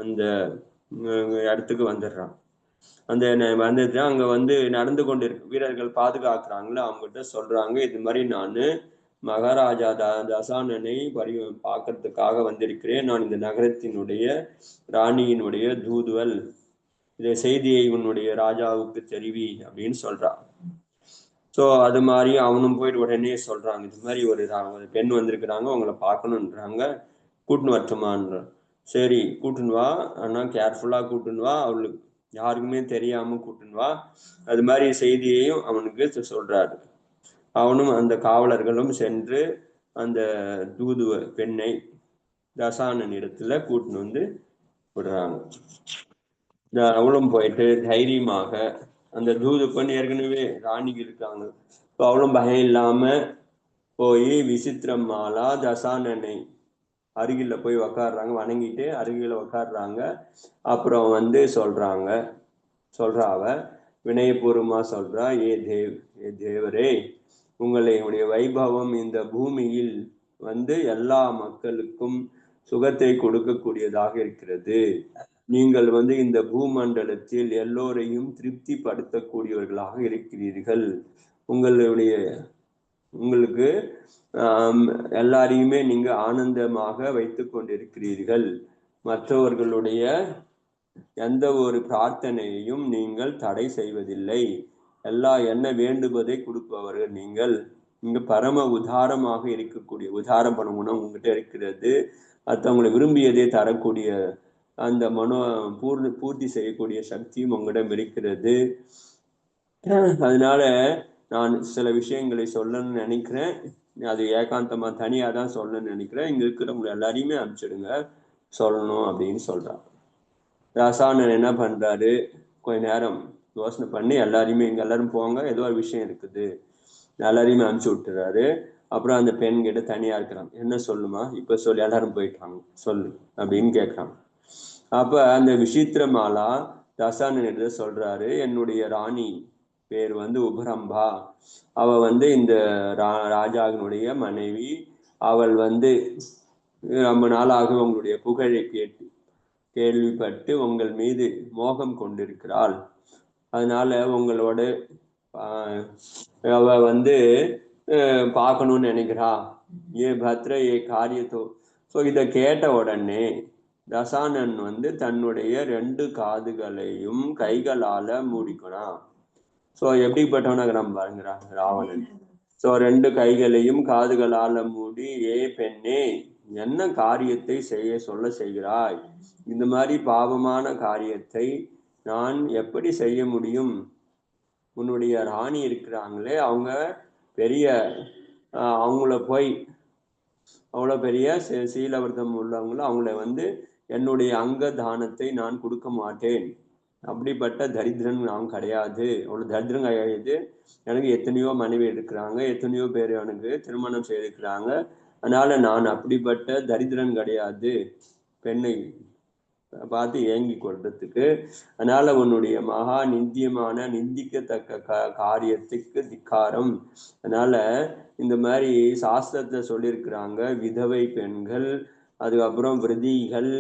S1: அந்த இடத்துக்கு வந்துடுறான். அந்த வந்துட்டு அங்க வந்து நடந்து கொண்டு வீரர்கள் பாதுகாக்கிறாங்களே, அவங்ககிட்ட சொல்றாங்க, இது மாதிரி நான் மகாராஜா தசானனை பார்க்கறதுக்காக வந்திருக்கிறேன், நான் இந்த நகரத்தினுடைய ராணியினுடைய தூதுவல், இந்த செய்தியை உன்னுடைய ராஜாவுக்கு தெரிவி அப்படின்னு சொல்றான். ஸோ அது மாதிரி அவனும் போயிட்டு உடனே சொல்றாங்க, இது மாதிரி ஒரு பெண் வந்திருக்கிறாங்க, அவங்களை பார்க்கணுன்றாங்க, கூட்டுன்னு வரட்டுமான்ற. சரி கூட்டுன்னு வா, ஆனா கேர்ஃபுல்லா கூட்டுன்னு வா, அவளுக்கு யாருக்குமே தெரியாம கூட்டுன்னு வா, அது மாதிரி செய்தியையும் அவனுக்கு சொல்றாரு. அவனும் அந்த காவலர்களும் சென்று அந்த தூதுவ பெண்ணை தசானன் இடத்துல கூட்டுன்னு வந்து விடுறாங்க. அவளும் போயிட்டு தைரியமாக, அந்த தூது பெண் ஏற்கனவே ராணிக்கு இருக்காங்க, அவளும் பயம் இல்லாம போய் விசித்திரமாலா தசானனை அருகில போய் உக்காடுறாங்க, வணங்கிட்டு அருகில உக்காடுறாங்க. அப்புறம் வந்து அவ வினயபூர்வமா சொல்றா, ஏ தேவரே, உங்களுடைய வைபவம் இந்த பூமியில் வந்து எல்லா மக்களுக்கும் சுகத்தை கொடுக்கக்கூடியதாக இருக்கிறது. நீங்கள் வந்து இந்த பூமண்டலத்தில் எல்லோரையும் திருப்தி படுத்தக்கூடியவர்களாக இருக்கிறீர்கள். உங்களுக்கு எல்லாரையுமே நீங்க ஆனந்தமாக வைத்து கொண்டிருக்கிறீர்கள். மற்றவர்களுடைய எந்த ஒரு பிரார்த்தனையையும் நீங்கள் தடை செய்வதில்லை. என்ன வேண்டுவதை கொடுப்பவர்கள் நீங்கள். இங்க பரம உதாரமாக இருக்கக்கூடிய உதார குணம் உங்ககிட்ட இருக்கிறது. மற்றவங்களை விரும்பியதை தரக்கூடிய அந்த பூர்த்தி செய்யக்கூடிய சக்தியும் உங்களிடம் இருக்கிறது. அதனால நான் சில விஷயங்களை சொல்லணும்னு நினைக்கிறேன். அது ஏகாந்தமா தனியா தான் சொல்லணும்னு நினைக்கிறேன். இங்க இருக்கிறவங்க எல்லாரையுமே அனுப்பிச்சிடுங்க சொல்லணும் அப்படின்னு சொல்றான். ரசானன் என்ன பண்றாரு, கொஞ்ச நேரம் யோசனை பண்ணி எல்லாரையுமே இங்க எல்லாரும் போங்க, ஏதோ ஒரு விஷயம் இருக்குது, எல்லாரையுமே அனுப்பிச்சு விட்டுறாரு. அப்புறம் அந்த பெண் கிட்ட தனியா இருக்கிறாங்க. என்ன சொல்லுமா, இப்ப சொல்லி எல்லாரும் போயிட்டாங்க சொல்லு அப்படின்னு கேட்கறாங்க. அப்ப அந்த விசித்திரமாலா தசானன் சொல்றாரு, என்னுடைய ராணி பேர் வந்து உபரம்பா. அவ வந்து இந்த ராஜாவினுடைய மனைவி. அவள் வந்து ரொம்ப நாளாக உங்களுடைய புகழை கேள்விப்பட்டு உங்கள் மீது மோகம் கொண்டிருக்கிறாள். அதனால உங்களோட அவ வந்து பார்க்கணும்னு நினைக்கிறா. ஏ பத்ர ஏ காரியத்தோ. ஸோ இதை கேட்ட உடனே தசானன் வந்து தன்னுடைய 2 காதுகளையும் கைகளால மூடிக்கணும். ஸோ எப்படிப்பட்டவனாகிறான் பாருங்கிறான் ராவணன். ஸோ 2 கைகளையும் காதுகளால மூடி, ஏ பெண்ணே, என்ன காரியத்தை செய்கிறாய்? இந்த மாதிரி பாவமான காரியத்தை நான் எப்படி செய்ய முடியும்? உன்னுடைய ராணி இருக்கிறாங்களே, அவங்க பெரிய அவங்கள போய் அவ்வளோ பெரிய சீலவர்த்தம் உள்ளவங்களும் அவங்கள வந்து என்னுடைய அங்க தானத்தை நான் கொடுக்க மாட்டேன். அப்படிப்பட்ட தரித்திரன் நான் கிடையாது. அவ்வளோ தரித்திரம் கிடையாது. எனக்கு எத்தனையோ மனைவி இருக்கிறாங்க, எத்தனையோ பேர் எனக்கு திருமணம் செய்திருக்கிறாங்க. அதனால நான் அப்படிப்பட்ட தரித்திரன் கிடையாது பெண்ணை பார்த்து ஏங்கி கொள்றதுக்கு. அதனால உன்னுடைய மகா நிந்திக்கத்தக்க காரியத்துக்கு திக்காரம். அதனால இந்த மாதிரி சாஸ்திரத்தை சொல்லியிருக்கிறாங்க, விதவை பெண்கள், அதுக்கப்புறம் விரதிகள்,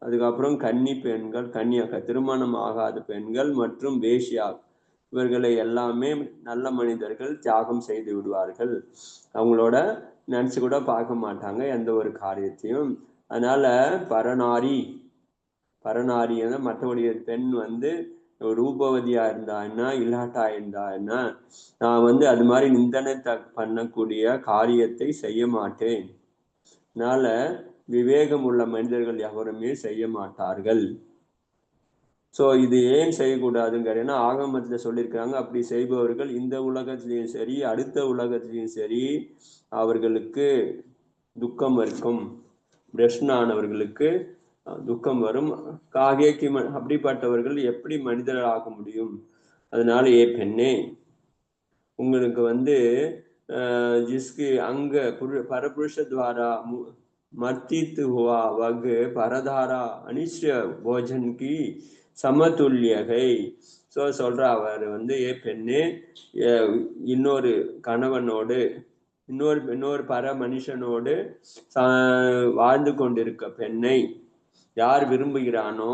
S1: அதுக்கப்புறம் கன்னி பெண்கள், திருமணம் ஆகாத பெண்கள் மற்றும் வேஷ்யா, இவர்களை எல்லாமே நல்ல மனிதர்கள் தியாகம் செய்து விடுவார்கள். அவங்களோட நினைச்சு கூட பார்க்க மாட்டாங்க எந்த ஒரு காரியத்தையும். அதனால பரநாரியான மற்றவருடைய பெண் வந்து ரூபவதியா இருந்தா என்ன, இல்லாட்டா இருந்தா என்ன, நான் வந்து அது மாதிரி நிந்தனை பண்ணக்கூடிய காரியத்தை செய்ய மாட்டேன். அதனால விவேகம் உள்ள மனிதர்கள் எவருமே செய்ய மாட்டார்கள். ஸோ இது ஏன் செய்யக்கூடாதுன்னு ஆகமத்துல சொல்லியிருக்காங்க, அப்படி செய்பவர்கள் இந்த உலகத்திலையும் சரி அடுத்த உலகத்திலையும் சரி அவர்களுக்கு துக்கம் இருக்கும். பிரஷ்னானவர்களுக்கு துக்கம் வரும். அப்படிப்பட்டவர்கள் எப்படி மனிதராக முடியும்? அதனால ஏ பெண்ணே, உங்களுக்கு வந்து जिसके अंग परपुरुष द्वारा मर्तित हुआ वग परधारा अनिश्चय भोजन की சமதுல்யகை. ஸோ சொல்ற அவர் வந்து, ஏ பெண்ணே, இன்னொரு கணவனோடு இன்னொரு பர மனுஷனோடு வாழ்ந்து கொண்டிருக்க பெண்ணை யார் விரும்புகிறானோ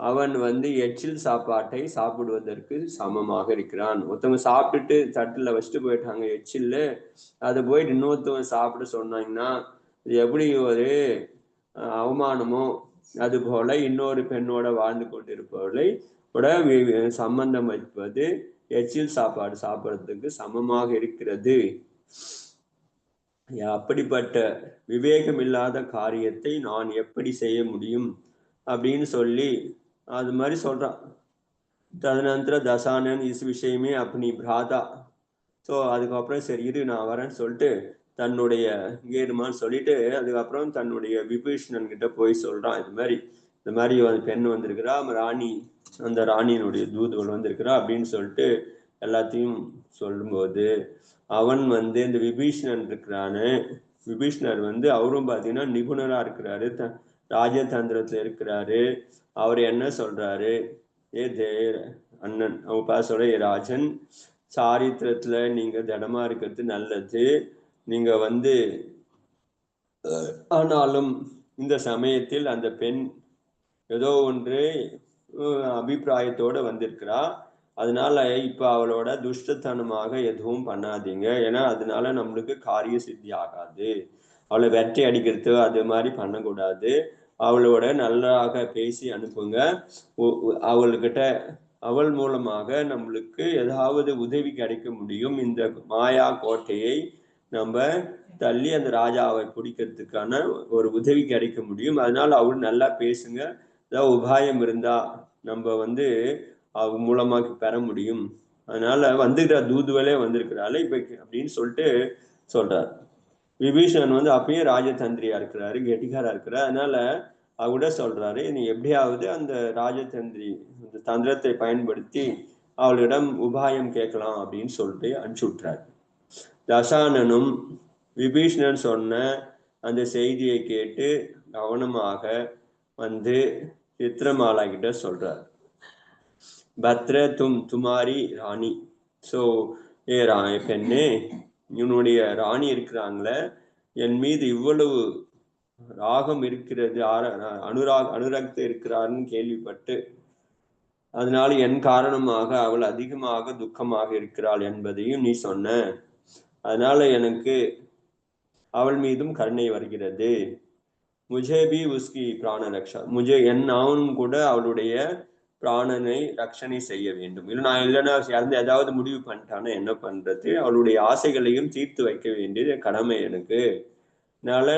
S1: அவன் வந்து எச்சில் சாப்பாட்டை சாப்பிடுவதற்கு சமமாக இருக்கிறான். ஒருத்தவங்க சாப்பிட்டுட்டு தட்டுல வச்சுட்டு போயிட்டாங்க எச்சில், அதை போயிட்டு இன்னொருத்தவங்க சாப்பிட சொன்னாங்கன்னா இது எப்படி ஒரு அவமானமோ, அது போல இன்னொரு பெண்ணோட வாழ்ந்து கொண்டிருப்பவர்களை சம்பந்தம் வைப்பது எச்சில் சாப்பாடு சாப்பிட்றதுக்கு சமமாக இருக்கிறது. அப்படிப்பட்ட விவேகம் இல்லாத காரியத்தை நான் எப்படி செய்ய முடியும் அப்படின்னு சொல்லி அது மாதிரி சொல்றான். ததனந்தர தசானன் இஸ் விஷயமே அப்படி பிராதா. ஸோ அதுக்கப்புறம் சரி இரு நான் வரேன்னு சொல்லிட்டு தன்னுடைய கேடுமான்னு சொல்லிட்டு அதுக்கப்புறம் தன்னுடைய விபீஷணன் கிட்ட போய் சொல்றான், இந்த மாதிரி ஒரு பெண் வந்திருக்கிறா, ராணி, அந்த ராணியினுடைய தூதுகள் வந்திருக்கிறா அப்படின்னு சொல்லிட்டு எல்லாத்தையும் சொல்லும்போது அவன் வந்து இந்த விபீஷணன் இருக்கிறான்னு, விபீஷணர் வந்து அவரும் பார்த்தீங்கன்னா நிபுணரா இருக்கிறாரு, ராஜதந்திரத்துல இருக்கிறாரு. அவர் என்ன சொல்றாரு, அண்ணன் அவ பாசோட ராஜன், சாரித்திரத்துல நீங்க திடமா இருக்கிறது நல்லது. நீங்க வந்து ஆனாலும் இந்த சமயத்தில் அந்த பெண் ஏதோ ஒன்று அபிப்பிராயத்தோட வந்திருக்கிறா. அதனால இப்ப அவளோட துஷ்டத்தனமாக எதுவும் பண்ணாதீங்க. ஏன்னா அதனால நம்மளுக்கு காரிய சித்தி ஆகாது. அவளை வெற்றி அடிக்கிறது அது மாதிரி பண்ணக்கூடாது. அவளோட நல்லாக பேசி அனுப்புங்க. அவள்கிட்ட அவள் மூலமாக நம்மளுக்கு ஏதாவது உதவி கிடைக்க முடியும். இந்த மாயா கோட்டையை நம்ம தள்ளி அந்த ராஜாவை பிடிக்கிறதுக்கான ஒரு உதவி கிடைக்க முடியும். அதனால அவள் நல்லா பேசுங்க, ஏதாவது உபாயம் இருந்தா நம்ம அவங்க மூலமாக பெற முடியும். அதனால வந்துக்கிற தூதுவலே வந்திருக்கிறாள் இப்ப அப்படின்னு சொல்லிட்டு சொல்றாரு. விபீஷணன் அப்பயும் ராஜதந்திரியா இருக்கிறாரு, கெட்டிகாரா இருக்கிறார். அதனால அவட சொல்றாரு, நீ எப்படியாவது அந்த ராஜதந்திரி அந்த தந்திரத்தை பயன்படுத்தி அவளிடம் உபாயம் கேட்கலாம் அப்படின்னு சொல்லிட்டு அனுப்பிச்சு விட்டுறாரு. தசானனும் விபீஷணன் சொன்ன அந்த செய்தியை கேட்டு கவனமாக சித்திரமாலா கிட்ட சொல்றார், பத்ர துமாரி ராணி. ஸோ பெண்ணே, இவனுடைய ராணி இருக்கிறாங்களே, என் மீது இவ்வளவு ராகம் இருக்கிறது, அனுரக்த இருக்கிறார்னு கேள்விப்பட்டு அதனால என் காரணமாக அவள் அதிகமாக துக்கமாக இருக்கிறாள் என்பதையும் நீ சொன்ன. அதனால எனக்கு அவள் மீதும் கருணை வருகிறது. முஜேபி உஸ்கி பிராண ரக்ஷா, நானும் கூட அவளுடைய பிராணனை ரட்சணை செய்ய வேண்டும். இல்லை நான் இல்லைன்னா இறந்து ஏதாவது முடிவு பண்ணிட்டானே என்ன பண்றது? அவளுடைய ஆசைகளையும் தீர்த்து வைக்க வேண்டியது கடமை எனக்கு. அதனால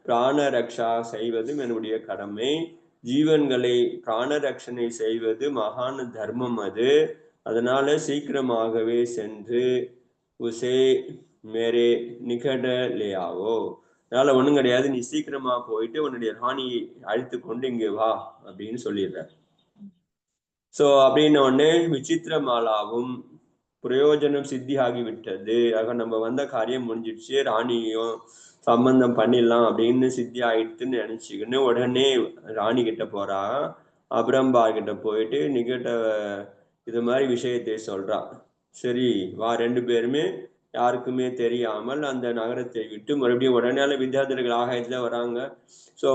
S1: பிராண ரக்ஷா செய்வதும் என்னுடைய கடமை. ஜீவன்களை பிராண ரட்சணை செய்வது மகான தர்மம் அது. அதனால சீக்கிரமாகவே சென்று உசே மேரே நிகட லேயாவோ. அதனால ஒண்ணும் கிடையாது, நீ சீக்கிரமா போயிட்டு உன்னுடைய ராணியை அழைத்து கொண்டு இங்கே வா அப்படின்னு சொல்லிடுற. சோ அப்படின்ன உடனே விசித்திரமாலாவும் பிரயோஜனம் சித்தி ஆகிவிட்டது. ஆக நம்ம வந்த காரியம் முடிஞ்சிடுச்சு, ராணியும் சம்பந்தம் பண்ணிடலாம் அப்படின்னு சித்தி ஆயிடுத்துன்னு நினைச்சுக்கின்னு உடனே ராணி கிட்ட போறா. அபரம்பா கிட்ட போயிட்டு நிகட்ட இது மாதிரி விஷயத்தை சொல்றா. சரி வா, 2 பேருமே யாருக்குமே தெரியாமல் அந்த நகரத்தை விட்டு மறுபடியும் உடனே வித்யார்த்தர்கள் ஆகாயத்துல வராங்க. ஸோ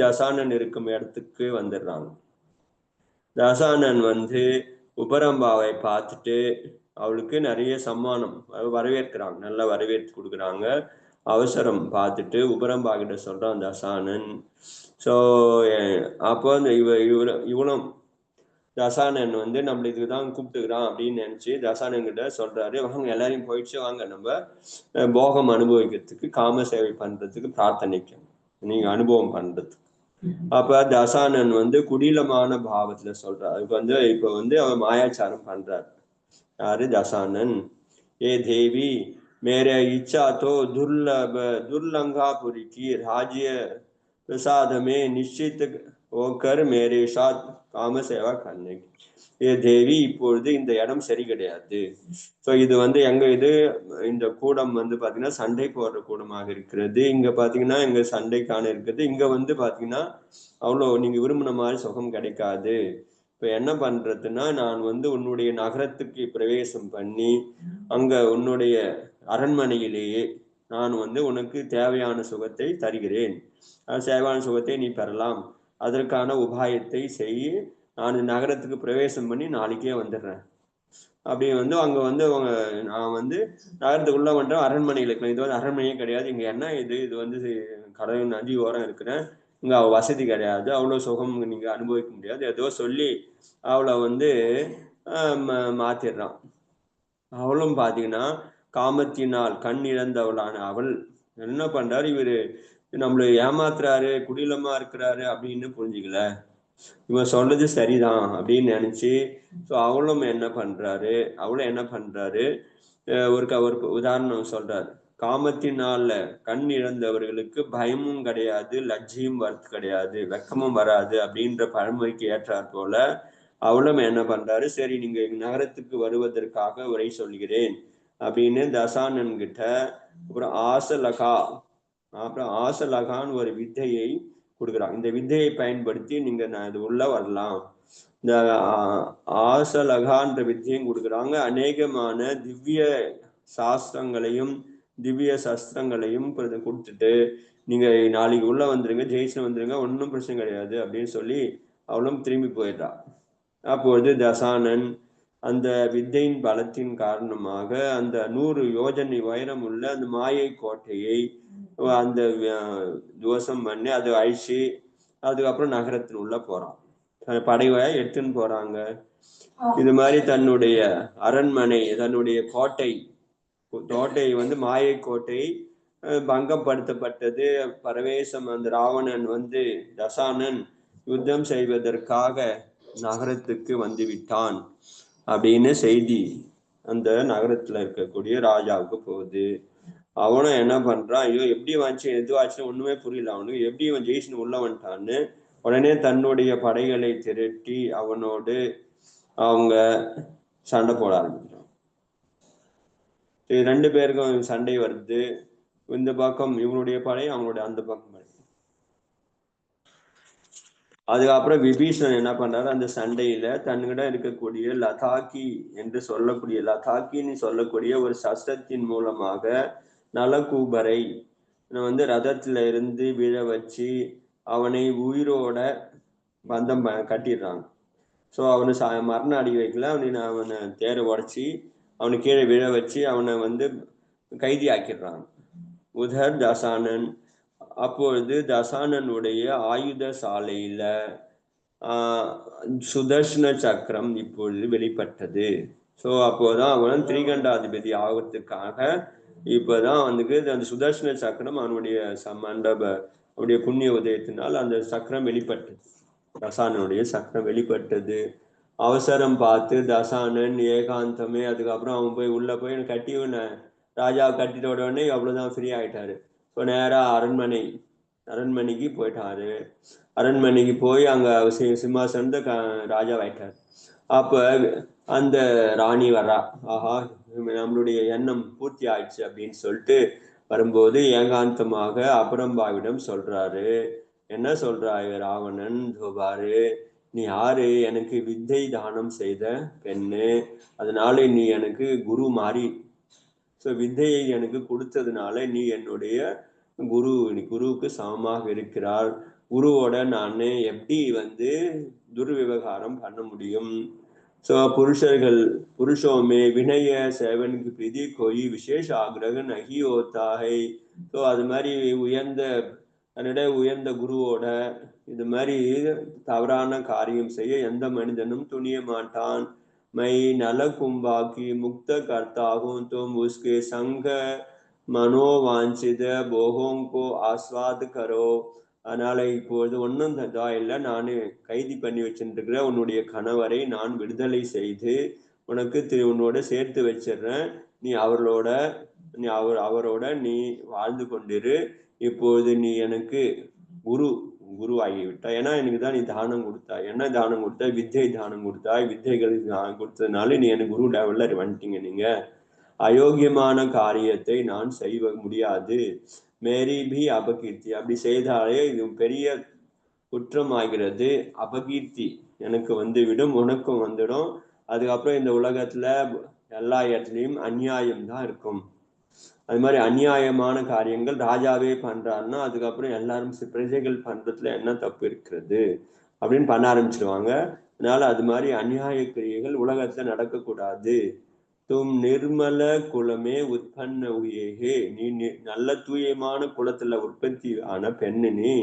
S1: தசானன் இருக்கும் இடத்துக்கு வந்துடுறாங்க. தசானன் உபரம்பாவை பார்த்துட்டு அவளுக்கு நிறைய சம்மானம் வரவேற்கிறாங்க, நல்லா வரவேற்று கொடுக்குறாங்க. அவசரம் பார்த்துட்டு உபரம்பா கிட்ட சொல்றான் தசானன். ஸோ அப்போ இவளும் தசானன் நம்மள இதுதான் கூப்பிட்டுக்கிறான் அப்படின்னு நினைச்சு தசானன் கிட்ட சொல்றாரு, வாங்க எல்லாரையும் போயிடுச்சு, வாங்க நம்ம போகம் அனுபவிக்கிறதுக்கு காம சேவை பண்றதுக்கு பிரார்த்தனைக்கு நீங்க அனுபவம் பண்றதுக்கு. அப்ப தசானன் குடிலமான பாவத்துல சொல்றாரு. இப்ப அவன் மாயாச்சாரம் பண்றாரு. யாரு? தசானன். ஏ தேவி, मेरे इच्छा तो दुर्लंघापुरी की राज्य प्रसाद में निश्चित होकर मेरे साथ காம சேவா करने की. ஏ தேவி, இப்பொழுது இந்த இடம் சரி கிடையாது. ஸோ இது எங்க இந்த கூடம் பாத்தீங்கன்னா சண்டை போடுற கூடமாக இருக்கிறது. இங்க பாத்தீங்கன்னா இங்க சண்டைக்கான இருக்குது. இங்க பாத்தீங்கன்னா அவ்வளோ நீங்க விரும்பின மாதிரி சுகம் கிடைக்காது. இப்ப என்ன பண்றதுன்னா, நான் உன்னுடைய நகரத்துக்கு பிரவேசம் பண்ணி அங்க உன்னுடைய அரண்மனையிலேயே நான் உனக்கு தேவையான சுகத்தை தருகிறேன். தேவையான சுகத்தை நீ பெறலாம். அதற்கான உபாயத்தை செய்ய நான் நகரத்துக்கு பிரவேசம் பண்ணி நாளைக்கே வந்துடுறேன். அப்படி அங்க அவங்க நான் நகரத்துக்குள்ள அரண்மனையில் இருக்கிறேன். இது அரண்மனையே கிடையாது. இங்க என்ன இது கடவுள் நதி ஓரம் இருக்கிறேன். இங்க வசதி கிடையாது, அவ்வளவு சுகம் நீங்க அனுபவிக்க முடியாது. ஏதோ சொல்லி அவளை மாத்திடுறான். அவளும் பாத்தீங்கன்னா காமத்தினால் கண் இழந்தவளான அவள் என்ன பண்றாரு, இவரு நம்மள ஏமாத்துறாரு, குடிலமா இருக்கிறாரு அப்படின்னு புரிஞ்சுக்கல. இவன் சொல்றது சரிதான் அப்படின்னு நினைச்சு அவளும் என்ன பண்றாரு, ஒரு உதாரணம் சொல்றாரு. காமத்தினால கண் இழந்தவர்களுக்கு பயமும் கிடையாது, லஜ்ஜையும் கிடையாது, வெக்கமும் வராது அப்படின்ற பழமொழிக்கு ஏற்றாற் போல அவளும் என்ன பண்றாரு, சரி நீங்க நகரத்துக்கு வருவதற்காக உரை சொல்கிறேன் அப்படின்னு தசானன் கிட்ட அப்புறம் ஆசலகான்னு ஒரு வித்தையை கொடுக்குறாங்க. இந்த வித்தையை பயன்படுத்தி நீங்க இது உள்ள வரலாம். இந்த ஆசலகான்ற வித்தையும் கொடுக்குறாங்க. அநேகமான திவ்ய சாஸ்திரங்களையும் திவ்ய சஸ்திரங்களையும் கொடுத்துட்டு நீங்க நாளைக்கு உள்ள வந்துருங்க, ஜெயிச்சு வந்துருங்க, ஒன்றும் பிரச்சனை கிடையாது அப்படின்னு சொல்லி அவளும் திரும்பி போயிடுறா. அப்பொழுது தசானன் அந்த வித்தையின் பலத்தின் காரணமாக அந்த 100 யோஜனை உயரம் உள்ள அந்த மாயை கோட்டையை அந்த துவசம் பண்ணி அதை அழிச்சு அதுக்கப்புறம் நகரத்தின் உள்ள போறான். படையை எடுத்துன்னு போறாங்க. இது மாதிரி தன்னுடைய அரண்மனை, தன்னுடைய கோட்டை வந்து மாயை கோட்டை பங்கப்படுத்தப்பட்டது. பரவேசம் அந்த ராவணன் வந்து தசானன் யுத்தம் செய்வதற்காக நகரத்துக்கு வந்து விட்டான் அப்படின்னு செய்தி அந்த நகரத்துல இருக்கக்கூடிய ராஜாவுக்கு போகுது. அவனும் என்ன பண்றான், ஐயோ எப்படி வந்துச்சு எதுவாச்சு ஒண்ணுமே புரியல அவனுக்கு, எப்படி இவன் ஜெயிச்சுன்னு உள்ள வந்துட்டான்னு உடனே தன்னுடைய படைகளை திரட்டி அவனோடு அவங்க சண்டை போட ஆரம்பிக்கிறான். ரெண்டு பேருக்கும் சண்டை வருது. இந்த பக்கம் இவனுடைய படை, அவங்களுடைய அந்த பக்கம் படை. அதுக்கப்புறம் விபீஷணன் என்ன பண்றாரு, அந்த சண்டையில தன்னிட இருக்கக்கூடிய லதாக்கி என்று சொல்லக்கூடிய லதாக்கின்னு சொல்லக்கூடிய ஒரு சஸ்திரத்தின் மூலமாக நலகூபரை வந்து ரதத்துல இருந்து விழ வச்சு அவனை உயிரோட பந்தம் கட்டிடுறாங்க. ஸோ அவனை மரண அடி வைக்கல, அவனை தேரை உடச்சி அவனை கீழே விழ வச்சு அவனை வந்து கைதி ஆக்கிடுறாங்க உதர் தசானன். அப்பொழுது தசானனுடைய ஆயுத சாலையில சுதர்ஷன சக்கரம் இப்பொழுது வெளிப்பட்டது. ஸோ அப்போதான் அவன் திரிகண்டாதிபதி ஆகிறதுக்காக இப்பதான் வந்துக்கு அந்த சுதர்ஷன சக்கரம் அவனுடைய அவனுடைய புண்ணிய உதயத்தினால் அந்த சக்கரம் வெளிப்பட்டது. தசானனுடைய சக்கரம் வெளிப்பட்டது. அவசரம் பார்த்து தசானன் ஏகாந்தமே, அதுக்கப்புறம் அவன் போய் உள்ள போய் கட்டி ராஜாவை கட்டிட்ட உடனே அவ்வளவுதான் ஃப்ரீ ஆயிட்டாரு. ஸோ நேரா அரண்மனைக்கு போயிட்டாரு. அரண்மனைக்கு போய் அங்க சிம்மாசனத்தை ராஜாவாயிட்டாரு. அப்ப அந்த ராணி வர்றா, ஆஹா நம்மளுடைய எண்ணம் பூர்த்தி ஆயிடுச்சு அப்படின்னு சொல்லிட்டு வரும்போது ஏகாந்தமாக அபரம்பாவிடம் சொல்றாரு. என்ன சொல்றாரு ராவணன், பாரு நீ யாரு, எனக்கு வித்தை தானம் செய்த பெண்ணு, அதனால நீ எனக்கு குரு மாறி, ஸோ வித்தையை எனக்கு கொடுத்ததுனால நீ என்னுடைய குரு, நீ குருவுக்கு சமமாக இருக்கிறார். குருவோட நான் எப்படி வந்து துர்விவகாரம் பண்ண முடியும்? ஸோ புருஷோமே வினய சேவனுக்கு பிரீதி கோயி விசேஷ ஆக்ரக நகி ஓத்தாகை. ஸோ அது மாதிரி உயர்ந்த குருவோட இது மாதிரி தவறான காரியம் செய்ய எந்த மனிதனும் துணிய மாட்டான். மை நல கும்பாக்கி முக்த கர்த்தாகும் தும் உஸ்கே சங்க மனோவாஞ்சித போகோங்கோ ஆஸ்வாத் கரோ. அதனால இப்போது ஒன்றும் இல்லை, நான் கைதி பண்ணி வச்சுருக்கிற உன்னுடைய கணவரை நான் விடுதலை செய்து உனக்கு உன்னோட சேர்த்து வச்சிடுறேன். நீ அவரோட நீ வாழ்ந்து கொண்டிரு. இப்போது நீ எனக்கு குரு ஆகிவிட்டாய். ஏன்னா எனக்கு தான் நீ தானம் கொடுத்தாய். என்ன தானம் கொடுத்தாய்? வித்தை தானம் கொடுத்தாய். வித்தைகள் கொடுத்ததுனால நீ எனக்கு குரு லெவல்ல வந்துட்டீங்க. நீங்க அயோக்கியமான காரியத்தை நான் செய்ய முடியாது. மேரி பி அபகீர்த்தி, அப்படி செய்தாலே இது பெரிய குற்றம் ஆகிறது. அபகீர்த்தி எனக்கு வந்து விடும், உனக்கும் வந்துடும். அதுக்கப்புறம் இந்த உலகத்துல எல்லா இடத்துலையும் அநியாயம் தான் இருக்கும். அது மாதிரி அநியாயமான காரியங்கள் ராஜாவே பண்றாருன்னா அதுக்கப்புறம் எல்லாரும் பிரஜைகள் பண்றதுல என்ன தப்பு இருக்கிறது அப்படின்னு பண்ண ஆரம்பிச்சிருவாங்க. அதனால அது மாதிரி அநியாய கிரியைகள் உலகத்துல நடக்கக்கூடாது. தும் நிர்மல குலமே உற்பன்ன உயேகே, நீ நல்ல தூயமான குலத்துல உற்பத்தி ஆன பெண்ணு நீ.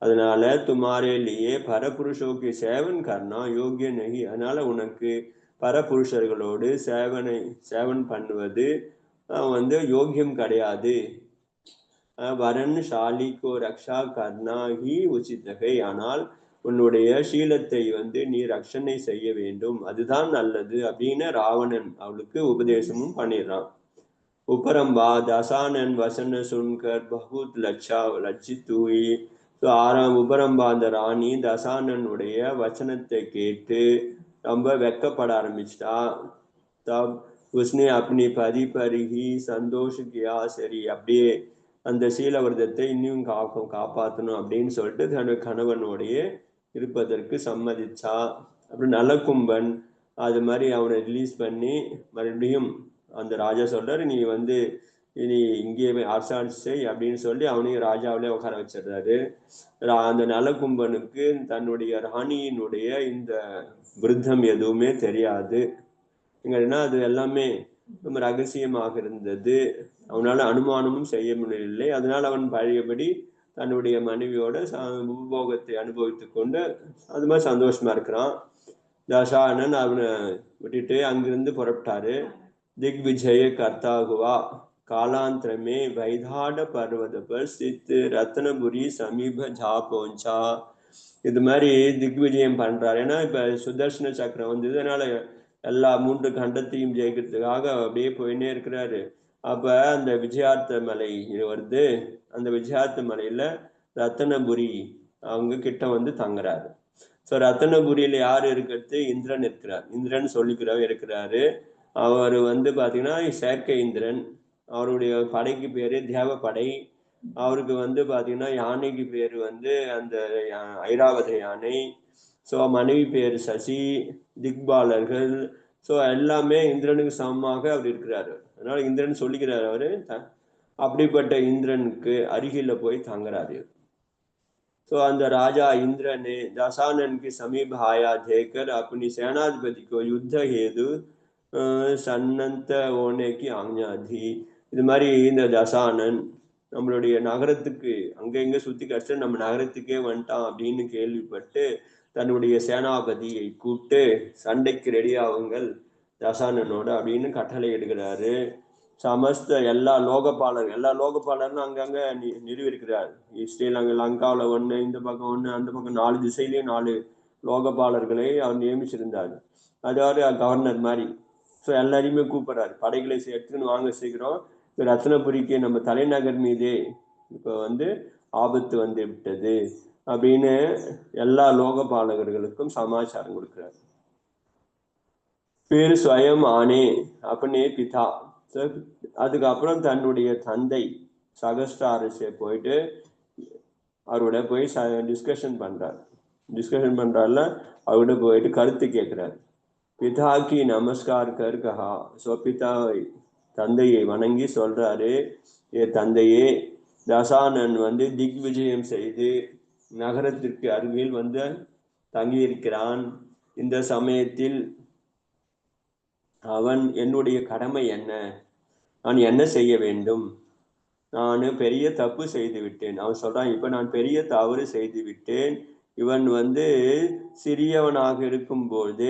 S1: அதனால துமாரேலியே பரபுருஷோக்கு சேவன் கர்ணா யோகிய நகி. அதனால உனக்கு பரபுருஷர்களோடு சேவன் பண்ணுவது வந்து யோகியம் கிடையாது. வரன் ஷாலிகோ ரக்ஷா கர்ணாகி உச்சிதகை. ஆனால் உன்னுடைய சீலத்தை வந்து நீ ரட்சணை செய்ய வேண்டும், அதுதான் நல்லது அப்படின்னு ராவணன் அவளுக்கு உபதேசமும் பண்ணிடுறான். உபரம்பா தசானன் வசன சுன்கர் பகுத் லட்சித்துயி. உபரம்பா அந்த ராணி தசானனுடைய வச்சனத்தை கேட்டு ரொம்ப வெக்கப்பட ஆரம்பிச்சிட்டா. தப் உஸ்னே அப்படி பரிஹி சந்தோஷ கியா, சரி அப்படியே அந்த சீலவிரதத்தை இன்னும் காப்பாற்றணும் அப்படின்னு சொல்லிட்டு தன்னுடைய கணவனோடைய இருப்பதற்கு சம்மதிச்சா. அப்புறம் நலகும்பன் அது மாதிரி அவனை ரிலீஸ் பண்ணி மறுபடியும் அந்த ராஜா சொல்றாரு, நீ வந்து இனி இங்கேயே அரசாட்சி செய் அப்படின்னு சொல்லி அவனையும் ராஜாவிலே உட்கார வச்சிடுறாரு. அந்த நலகும்பனுக்கு தன்னுடைய ராணியினுடைய இந்த விருத்தம் எதுவுமே தெரியாது. எங்கன்னா அது எல்லாமே ரொம்ப ரகசியமாக இருந்தது. அவனால அனுமானமும் செய்ய முடியவில்லை. அதனால அவன் பழையபடி தன்னுடைய மனைவியோட உபபோகத்தை அனுபவித்து கொண்டு அது மாதிரி சந்தோஷமா இருக்கிறான். தசானன் அவனை விட்டுட்டு அங்கிருந்து புறப்பட்டாரு. திக்விஜய கர்த்தாகுவா காலாந்திரமே வைதாட பர்வத பர் ஸ்தித் ரத்னபுரி சமீப ஜா போஞ்சா. இது மாதிரி திக்விஜயம் பண்றாரு. ஏன்னா இப்ப சுதர்சன சக்கரம் வந்தது, அதனால எல்லா 3 கண்டத்தையும் ஜெயிக்கிறதுக்காக அப்படியே போயின்னே இருக்கிறாரு. அப்ப அந்த விஜயார்த்த மலை வருது. அந்த விஜயார்த்த மலையில ரத்தனபுரி அவங்க கிட்ட வந்து தங்குறாரு. ஸோ ரத்தனபுரியில யாரு இருக்கிறது? இந்திரன் இருக்கிறார். இந்திரன் சொல்லிக்கிறவர் இருக்கிறாரு. அவர் வந்து பாத்தீங்கன்னா செயற்கை இந்திரன். அவருடைய படைக்கு பேரு தேவப்படை. அவருக்கு வந்து பாத்தீங்கன்னா யானைக்கு பேரு வந்து அந்த ஐராவத யானை. ஸோ மனைவி பேரு சசி. திக்பாலர்கள். ஸோ எல்லாமே இந்திரனுக்கு சமமாக அவர் இருக்கிறாரு. அதனால இந்திரன் சொல்லிக்கிறாரு. அவரு அப்படிப்பட்ட இந்திரனுக்கு அருகில போய் தங்குறாரு. तो अंद राजा इंद्र ने दशानन के समीप आया देखकर अपनी सेनाधिपति को युद्ध हेतु सन्नत होने की आज्ञा दी. இது மாதிரி இந்த தசானன் நம்மளுடைய நகரத்துக்கு அங்கங்க சுத்தி கடிச்சு நம்ம நகரத்துக்கே வந்துட்டான் அப்படின்னு கேள்விப்பட்டு தன்னுடைய சேனாபதியை கூப்பிட்டு சண்டைக்கு ரெடி ஆகுங்கள் தசானனோட அப்படின்னு கட்டளை எடுக்கிறாரு. சமஸ்த எல்லா லோகபாலர்னு அங்கங்க நிறுவிருக்கிறார். ஸ்ரீலங்கா லங்காவில் ஒன்று, இந்த பக்கம் ஒன்று, அந்த பக்கம் 4 திசையிலையும் 4 லோகபாலர்களை அவர் நியமிச்சிருந்தார். அதாவது கவர்னர் மாதிரி. ஸோ எல்லாரையுமே கூப்பிடுறாரு. படைகளை எடுத்துன்னு வாங்க சீக்கிரம், ரத்னபுரிக்கு நம்ம தலைநகர் மீதே இப்போ வந்து ஆபத்து வந்து விட்டது அப்படின்னு எல்லா லோகபாலகர்களுக்கும் சமாச்சாரம் கொடுக்கிறார். फिर स्वयं आने अपने पिता. அதுக்கப்புறம் தன்னுடைய தந்தை சகஸ்டாரஸை போயிட்டு அவரோட போய் டிஸ்கஷன் பண்றாருல அவரோட போயிட்டு கருத்து கேட்கிறார். பிதாக்கி நமஸ்கார் கர் கஹா. ஸோ பிதா தந்தையை வணங்கி சொல்றாரு, ஏ தந்தையே, தசானன் வந்து திக்விஜயம் செய்து நகரத்திற்கு அருகில் வந்து தங்கியிருக்கிறான். இந்த சமயத்தில் அவன் என்னுடைய கடமை என்ன? நான் என்ன செய்ய வேண்டும்? நான் பெரிய தப்பு செய்து விட்டேன். அவன் சொல்றான், இப்ப நான் பெரிய தவறு செய்து விட்டேன். இவன் வந்து சிறியவனாக இருக்கும்போது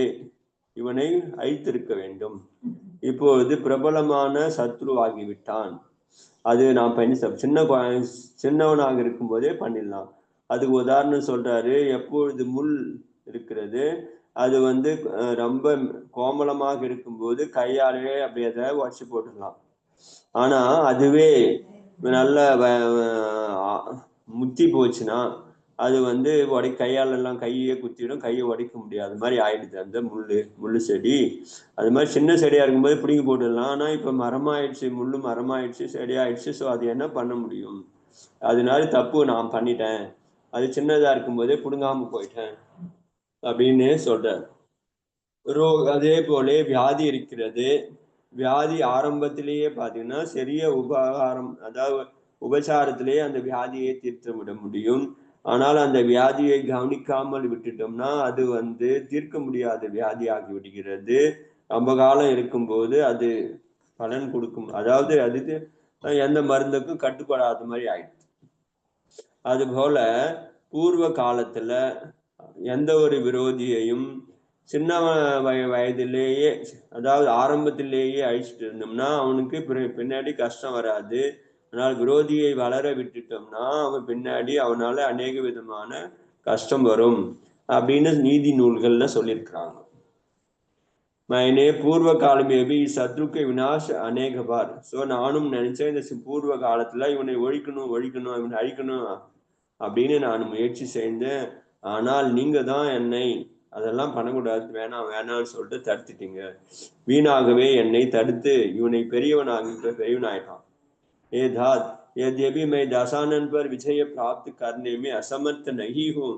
S1: இவனை அழித்திருக்க வேண்டும். இப்பொழுது பிரபலமான சத்ருவாகிவிட்டான். அது நான் சின்னவனாக இருக்கும்போதே பண்ணிடலாம். அதுக்கு உதாரணம் சொல்றாரு. எப்பொழுது முள் இருக்கிறது, அது வந்து ரொம்ப கோமலமாக இருக்கும்போது கையாலே அப்படியே அதை உடச்சி போட்டுடலாம். ஆனா அதுவே நல்ல முத்தி போச்சுன்னா அது வந்து கையாலெல்லாம் கையே குத்திடும், கையை உடைக்க முடியாது மாதிரி ஆயிடுது அந்த முள்ளு செடி. அது மாதிரி சின்ன செடியா இருக்கும்போது பிடிங்கி போட்டுடலாம். ஆனா இப்ப மரமாயிடுச்சு, முள்ளு மரமாயிடுச்சு, செடியாயிடுச்சு. ஸோ அது என்ன பண்ண முடியும்? அதனால தப்பு நான் பண்ணிட்டேன். அது சின்னதா இருக்கும்போதே பிடுங்காம போயிட்டேன் அப்படின்னு சொல்றார். அதே போல வியாதி இருக்கிறது. வியாதி ஆரம்பத்திலேயே பார்த்தீங்கன்னா சிறிய அதாவது உபச்சாரத்திலேயே அந்த வியாதியை தீர்த்து விட முடியும். ஆனால் அந்த வியாதியை கவனிக்காமல் விட்டுட்டோம்னா அது வந்து தீர்க்க முடியாத வியாதியாகி விடுகிறது. ரொம்ப காலம் இருக்கும்போது அது பலன் கொடுக்கும், அதாவது அதுக்கு எந்த மருந்துக்கும் கட்டுப்படாத மாதிரி ஆயிடுச்சு. அது போல பூர்வ காலத்துல எந்த ஒரு விரோதியையும் சின்ன வயதிலேயே, அதாவது ஆரம்பத்திலேயே அழிச்சிட்டு இருந்தோம்னா அவனுக்கு பின்னாடி கஷ்டம் வராது. ஆனால் விரோதியை வளர விட்டுட்டோம்னா அவன் பின்னாடி அவனால அநேக விதமான கஷ்டம் வரும் அப்படின்னு நீதி நூல்கள்ல சொல்லியிருக்கிறாங்க. मैंने பூர்வ காலமேபி சத்ருக்கை வினாஷ் அநேக பார். ஸோ நானும் நினைச்சேன் இந்த பூர்வ காலத்துல இவனை ஒழிக்கணும் இவனை அழிக்கணும் அப்படின்னு நான் முயற்சி செய்தேன். ஆனால் நீங்க தான் என்னை அதெல்லாம் பண்ணக்கூடாது, வேணாம்னு சொல்லிட்டு தடுத்துட்டீங்க. வீணாகவே என்னை தடுத்து இவனை பெரியவனாயிட்டான். ஏ தாத், यद्यपि मैं दशानन पर विजय प्राप्त करने में असमर्थ नहीं हूँ.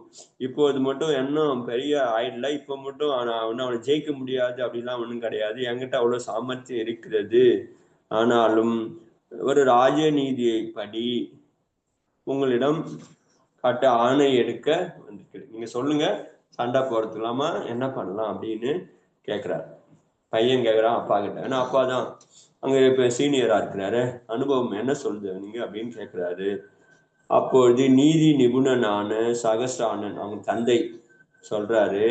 S1: இப்போது மட்டும் இன்னும் பெரிய ஆயிடல, இப்போ மட்டும் அவனை ஜெயிக்க முடியாது அப்படிலாம் ஒன்றும் கிடையாது. என்கிட்ட அவ்வளவு சாமர்த்தியம் இருக்கிறது. ஆனாலும் ஒரு ராஜநீதியை படி உங்களிடம் காட்ட ஆணை எடுக்க வந்திருக்கு. நீங்க சொல்லுங்க, சண்டை போறதுலாமா என்ன பண்ணலாம் அப்படின்னு கேட்கிறாரு. பையன் கேட்குறான் அப்பா கிட்ட. ஏன்னா அப்பா தான் அங்க இப்ப சீனியரா இருக்கிறாரு, அனுபவம் என்ன சொல்லுது நீங்க அப்படின்னு கேட்கிறாரு. அப்பொழுது நீதி நிபுணனான சகஸ்ரானன் அவங்க தந்தை சொல்றாரு,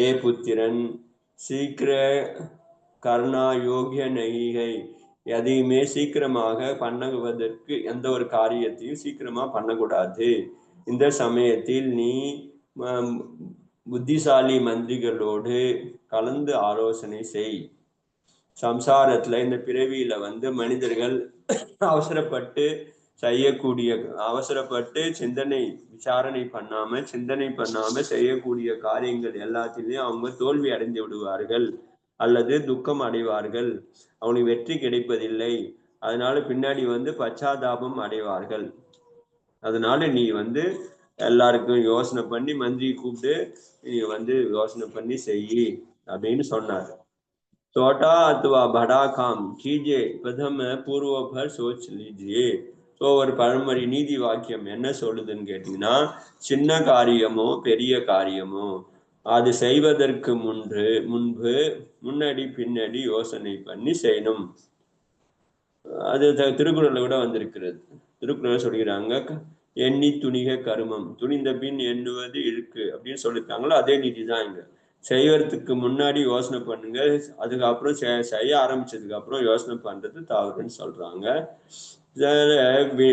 S1: ஏ புத்திரன், சீக்கிர கர்ணா யோகிய நெய்கை, எதையுமே சீக்கிரமாக பண்ணுவதற்கு எந்த ஒரு காரியத்தையும் சீக்கிரமா பண்ணக்கூடாது. இந்த சமயத்தில் நீ புத்திசாலி மந்திரிகளோடு கலந்து ஆலோசனை செய். சம்சாரத்துல இந்த பிறவியில மனிதர்கள் அவசரப்பட்டு விசாரணை பண்ணாம செய்யக்கூடிய காரியங்கள் எல்லாத்திலையும் அவங்க தோல்வி அடைந்து விடுவார்கள் அல்லது துக்கம் அடைவார்கள். அவனுக்கு வெற்றி கிடைப்பதில்லை. அதனால பின்னாடி பச்சாதாபம் அடைவார்கள். அதனால நீ எல்லாருக்கும் யோசனை பண்ணி மந்திரி கூப்பிட்டு நீ யோசனை பண்ணி செய் அப்படின்னு சொன்னார். छोटा अथवा बड़ा काम कीजिए, प्रथम पूर्व भर सोच लीजिए. ஸோ ஒரு பழமொழி நீதி வாக்கியம் என்ன சொல்லுதுன்னு கேட்டீங்கன்னா, சின்ன காரியமோ பெரிய காரியமோ அது செய்வதற்கு முன்பு முன்னாடி பின்னாடி யோசனை பண்ணி செய்யணும். அது திருக்குறள்ல கூட வந்திருக்கிறது. திருக்குறள் சொல்கிறாங்க, எண்ணி துணிக கருமம், துணிந்த பின் எண்ணுவது இருக்கு அப்படின்னு சொல்லியிருக்காங்களோ அதே நீதி தான் இங்க. செய்வதற்கு முன்னாடி யோசனை பண்ணுங்க, அதுக்கப்புறம் செய்ய ஆரம்பிச்சதுக்கு அப்புறம் யோசனை பண்றது தவறுன்னு சொல்றாங்க.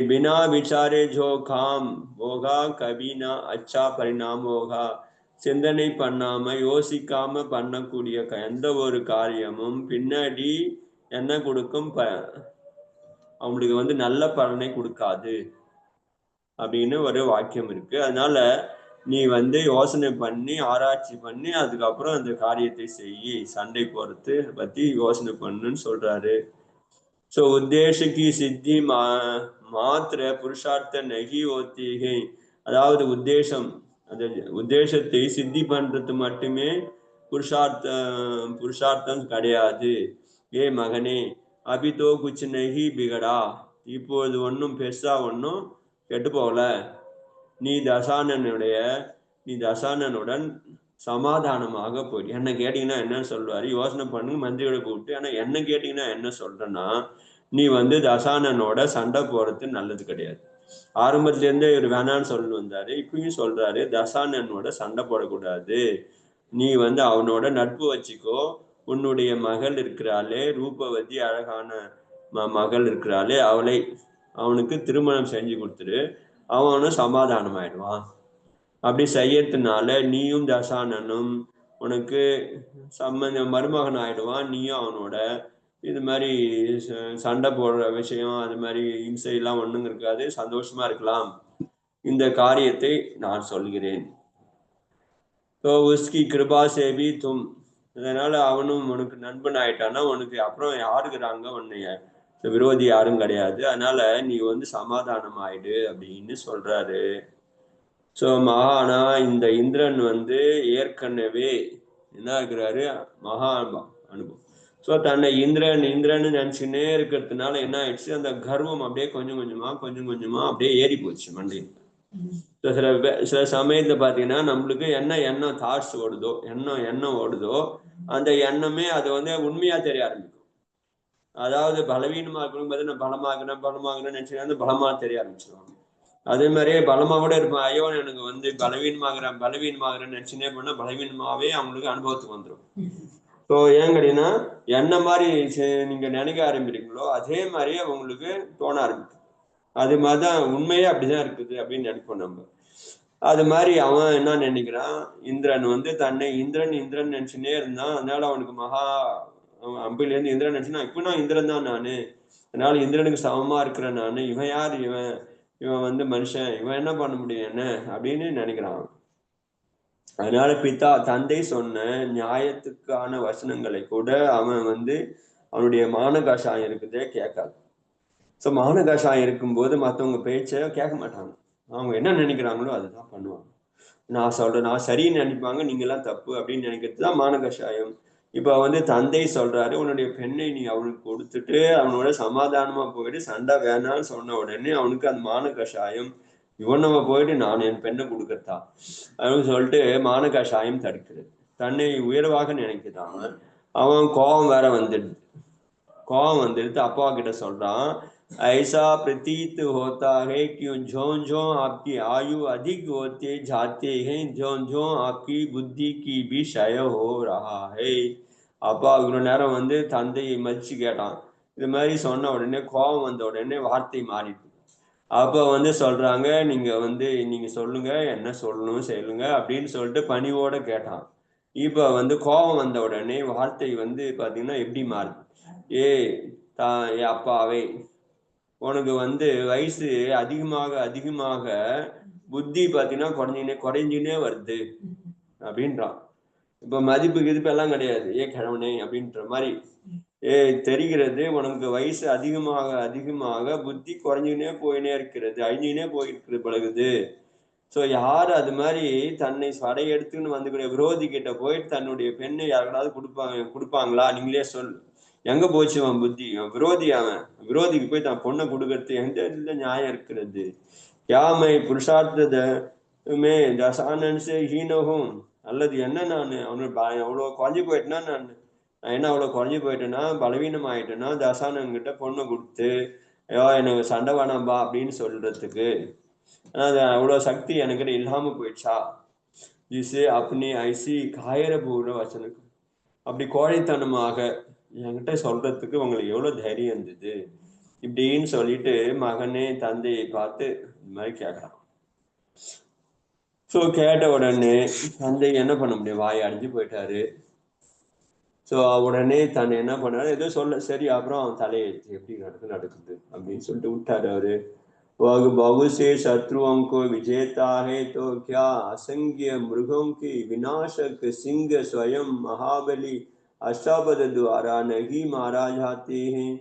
S1: பினா விசாரே ஜோ காம் போகா கபினா அச்சா பரிணாம் போகா. சிந்தனை பண்ணாம யோசிக்காம பண்ணக்கூடிய எந்த ஒரு காரியமும் பின்னாடி என்ன கொடுக்கும், அவங்களுக்கு நல்ல பலனை கொடுக்காது அப்படின்னு ஒரு வாக்கியம் இருக்கு. அதனால நீ யோசனை பண்ணி ஆராய்ச்சி பண்ணி அதுக்கப்புறம் அந்த காரியத்தை செய்யி, சண்டை போறது பத்தி யோசனை பண்ணுன்னு சொல்றாரு. சோ உத்தேசக்கு சித்தி மாத்திர புருஷார்த்த நகி ஓத்திகை. அதாவது உத்தேசத்தை சித்தி பண்றது மட்டுமே புருஷார்த்தம் கிடையாது. ஏ மகனே, அபிதோ குச் நகி பிகடா, இப்போது ஒன்னும் பெருசா ஒன்னும் கெட்டு போகல. நீ தசானனுடன் சமாதானமாக போய் என்ன கேட்டீங்கன்னா என்னன்னு சொல்லுவாரு, யோசனை பண்ணுங்க மந்திரியோட கூப்பிட்டு. ஆனா என்ன கேட்டீங்கன்னா என்ன சொல்றேன்னா, நீ தசானனோட சண்டை போறது நல்லது கிடையாது. ஆரம்பத்துல இருந்தே இவர் வேணான்னு சொல்லி வந்தாரு, இப்பயும் சொல்றாரு தசானனோட சண்டை போடக்கூடாது. நீ அவனோட நட்பு வச்சுக்கோ. உன்னுடைய மகள் இருக்கிறாளே ரூபவதி, அழகான மகள் இருக்கிறாளே, அவனுக்கு திருமணம் செஞ்சு கொடுத்துரு, அவனும் சமாதானம் ஆயிடுவான். அப்படி செய்யறதுனால நீயும் தசானனும் உனக்கு மருமகன் ஆயிடுவான். நீயும் அவனோட இது மாதிரி சண்டை போடுற விஷயம், அது மாதிரி இம்சையெல்லாம் ஒண்ணும் இருக்காது, சந்தோஷமா இருக்கலாம். இந்த காரியத்தை நான் சொல்கிறேன். तो उसकी कृपा से भी तुम, அதனால அவனும் உனக்கு நண்பன் ஆயிட்டானா உனக்கு அப்புறம் யாருக்குறாங்க, உன்னைய விரோதி யாரும் கிடையாது. அதனால நீ சமாதானம் ஆயிடு அப்படின்னு சொல்றாரு. ஸோ மகானா இந்த இந்திரன் ஏற்கனவே என்ன இருக்கிறாரு, மகா அனுபவம். ஸோ தன்னை இந்திரன்னு நினைச்சுன்னே இருக்கிறதுனால என்ன ஆயிடுச்சு, அந்த கர்வம் அப்படியே கொஞ்சம் கொஞ்சமா அப்படியே ஏறி போச்சு மண்டையில். சில சமயத்துல பாத்தீங்கன்னா நம்மளுக்கு என்ன எண்ணம் தாட்ஸ் ஓடுதோ, எண்ணம் ஓடுதோ, அந்த எண்ணமே அது உண்மையா தெரிய ஆரம்பிக்கும். அதாவது பலவீனமா இருக்கணும் போது நான் பலமாகணும்னு நினைச்சீங்கன்னா பலமா தெரிய ஆரம்பிச்சிருவாங்க. அதே மாதிரியே பலமா கூட இருப்பேன், ஐயோ எனக்கு பலவீனமாகறேன்னு நினைச்சுனே பண்ணா பலவீனமாவே அவங்களுக்கு அனுபவத்துக்கு வந்துடும். ஸோ ஏன் கேட்டீங்கன்னா என்ன மாதிரி நீங்க நினைக்க ஆரம்பிக்கிறீங்களோ அதே மாதிரியே அவங்களுக்கு தோண ஆரம்பிக்கும். அது மாதிரிதான் உண்மையே அப்படிதான் இருக்குது அப்படின்னு நினைப்போம் நம்ம. அது மாதிரி அவன் என்ன நினைக்கிறான், இந்திரன் தன்னை இந்திரன் நினைச்சுனே இருந்தான். அதனால அவனுக்கு அம்பில இருந்து இந்திரன் நினைச்சுனா, இப்ப நான் இந்திரன் தான் நானு, அதனால இந்திரனுக்கு சமமா இருக்கிறேன் நானு, இவன் யார், இவன் மனுஷன், இவன் என்ன பண்ண முடியும் என்ன அப்படின்னு நினைக்கிறான். அதனால தந்தை சொன்ன நியாயத்துக்கான வசனங்களை கூட அவன் அவனுடைய மான கஷாயம் இருக்குதே கேட்காது. ஸோ மான கஷாயம் இருக்கும்போது மற்றவங்க பேச்ச கேட்க மாட்டாங்க. அவங்க என்ன நினைக்கிறாங்களோ அதுதான் பண்ணுவாங்க. நான் சரின்னு நினைப்பாங்க, நீங்க எல்லாம் தப்பு அப்படின்னு நினைக்கிறது தான் மான கஷாயம். இப்ப தந்தை சொல்றாரு, உன்னுடைய பெண்ணை நீ அவனுக்கு கொடுத்துட்டு அவனோட சமாதானமா போயிட்டு சண்டை வேணான்னு சொன்ன உடனே அவனுக்கு அந்த மான கஷாயம், இவனவ போயிட்டு நான் என் பெண்ணை கொடுக்கறதா அப்படின்னு சொல்லிட்டு மான கஷாயம் தடுக்கிறது. தன்னை உயர்வாக நினைக்கிறான். அவன் கோபம் வேற வந்துடுது. அப்பா கிட்ட சொல்றான், ऐसा प्रतीत होता है कि ज्यों ज्यों आपकी आयु अधिक होते जाते हैं ज्यों ज्यों आपकी बुद्धि की भी क्षय हो रहा है. அப்பா இவ்வளோ நேரம் வந்து தந்தையை மதிச்சு கேட்டான். இது மாதிரி சொன்ன உடனே கோபம் வந்த உடனே வார்த்தை மாறிட்டு அப்ப வந்து சொல்றாங்க, நீங்க வந்து நீங்க சொல்லுங்க, என்ன சொல்லணும் சொல்லுங்க அப்படின்னு சொல்லிட்டு பணிவோட கேட்டான். இப்ப வந்து கோபம் வந்த உடனே வார்த்தை வந்து பாத்தீங்கன்னா எப்படி மாறுது? ஏ அப்பாவே, உனக்கு வந்து வயசு அதிகமாக அதிகமாக புத்தி பாத்தீங்கன்னா குறைஞ்சுனே வருது அப்படின்றான். இப்ப மதிப்பு கிதிப்பு எல்லாம் கிடையாது. கிழவனே அப்படின்ற மாதிரி தெரிகிறது உனக்கு வயசு அதிகமாக அதிகமாக புத்தி குறைஞ்சுனே போயினே இருக்கிறது, அழிஞ்சுனே போயிட்டு பழகுது. ஸோ யார் அது மாதிரி தன்னை படையெடுத்துன்னு வந்துக்கூடிய விரோதி கிட்ட போயிட்டு தன்னுடைய பெண்ணை யாருக்காவது கொடுப்பாங்களா? நீங்களே சொல். எங்க போச்சு அவன் புத்தி? விரோதி, அவன் விரோதிக்கு போய் தான் பொண்ணை கொடுக்கறது எந்த நியாயம் இருக்கிறது? யாமை புருஷார்த்தமே தசானன்சே ஹீனகும். அல்லது என்ன நான் அவனுக்கு அவ்வளோ குறைஞ்சி போயிட்டேன்னா நான் என்ன அவ்வளோ குறைஞ்சி போயிட்டேன்னா பலவீனம் ஆயிட்டேன்னா தசானன்கிட்ட பொண்ணை கொடுத்து எனக்கு சண்டை வேணாம்பா அப்படின்னு சொல்றதுக்கு அது அவ்வளோ சக்தி எனக்கு இல்லாம போயிடுச்சா? ஜிசே அப்படி ஐசி காயர பூர்வ வச்சனுக்கு அப்படி கோழைத்தனமாக என்கிட்ட சொல்றதுக்கு உங்களுக்கு எவ்வளவு தைரியம் இருந்தது இப்படின்னு சொல்லிட்டு மகனே தந்தையை பார்த்து இந்த மாதிரி கேட்கறான். ஸோ கேட்ட உடனே தந்தை என்ன பண்ண முடியும்? வாய் அடைஞ்சு போயிட்டாரு. ஸோ உடனே தன்னை என்ன பண்ணாரு, ஏதோ சொல்ல சரி, அப்புறம் அவன் தலையை எப்படி நடக்குது அப்படின்னு சொல்லிட்டு விட்டாரு அவரு. वह बहु से शत्रुओं को विजेता है तो क्या असंख्य मृगों की विनाशक सिंह स्वयं महाबली अष्टापद द्वारा नहीं मारा जाते हैं?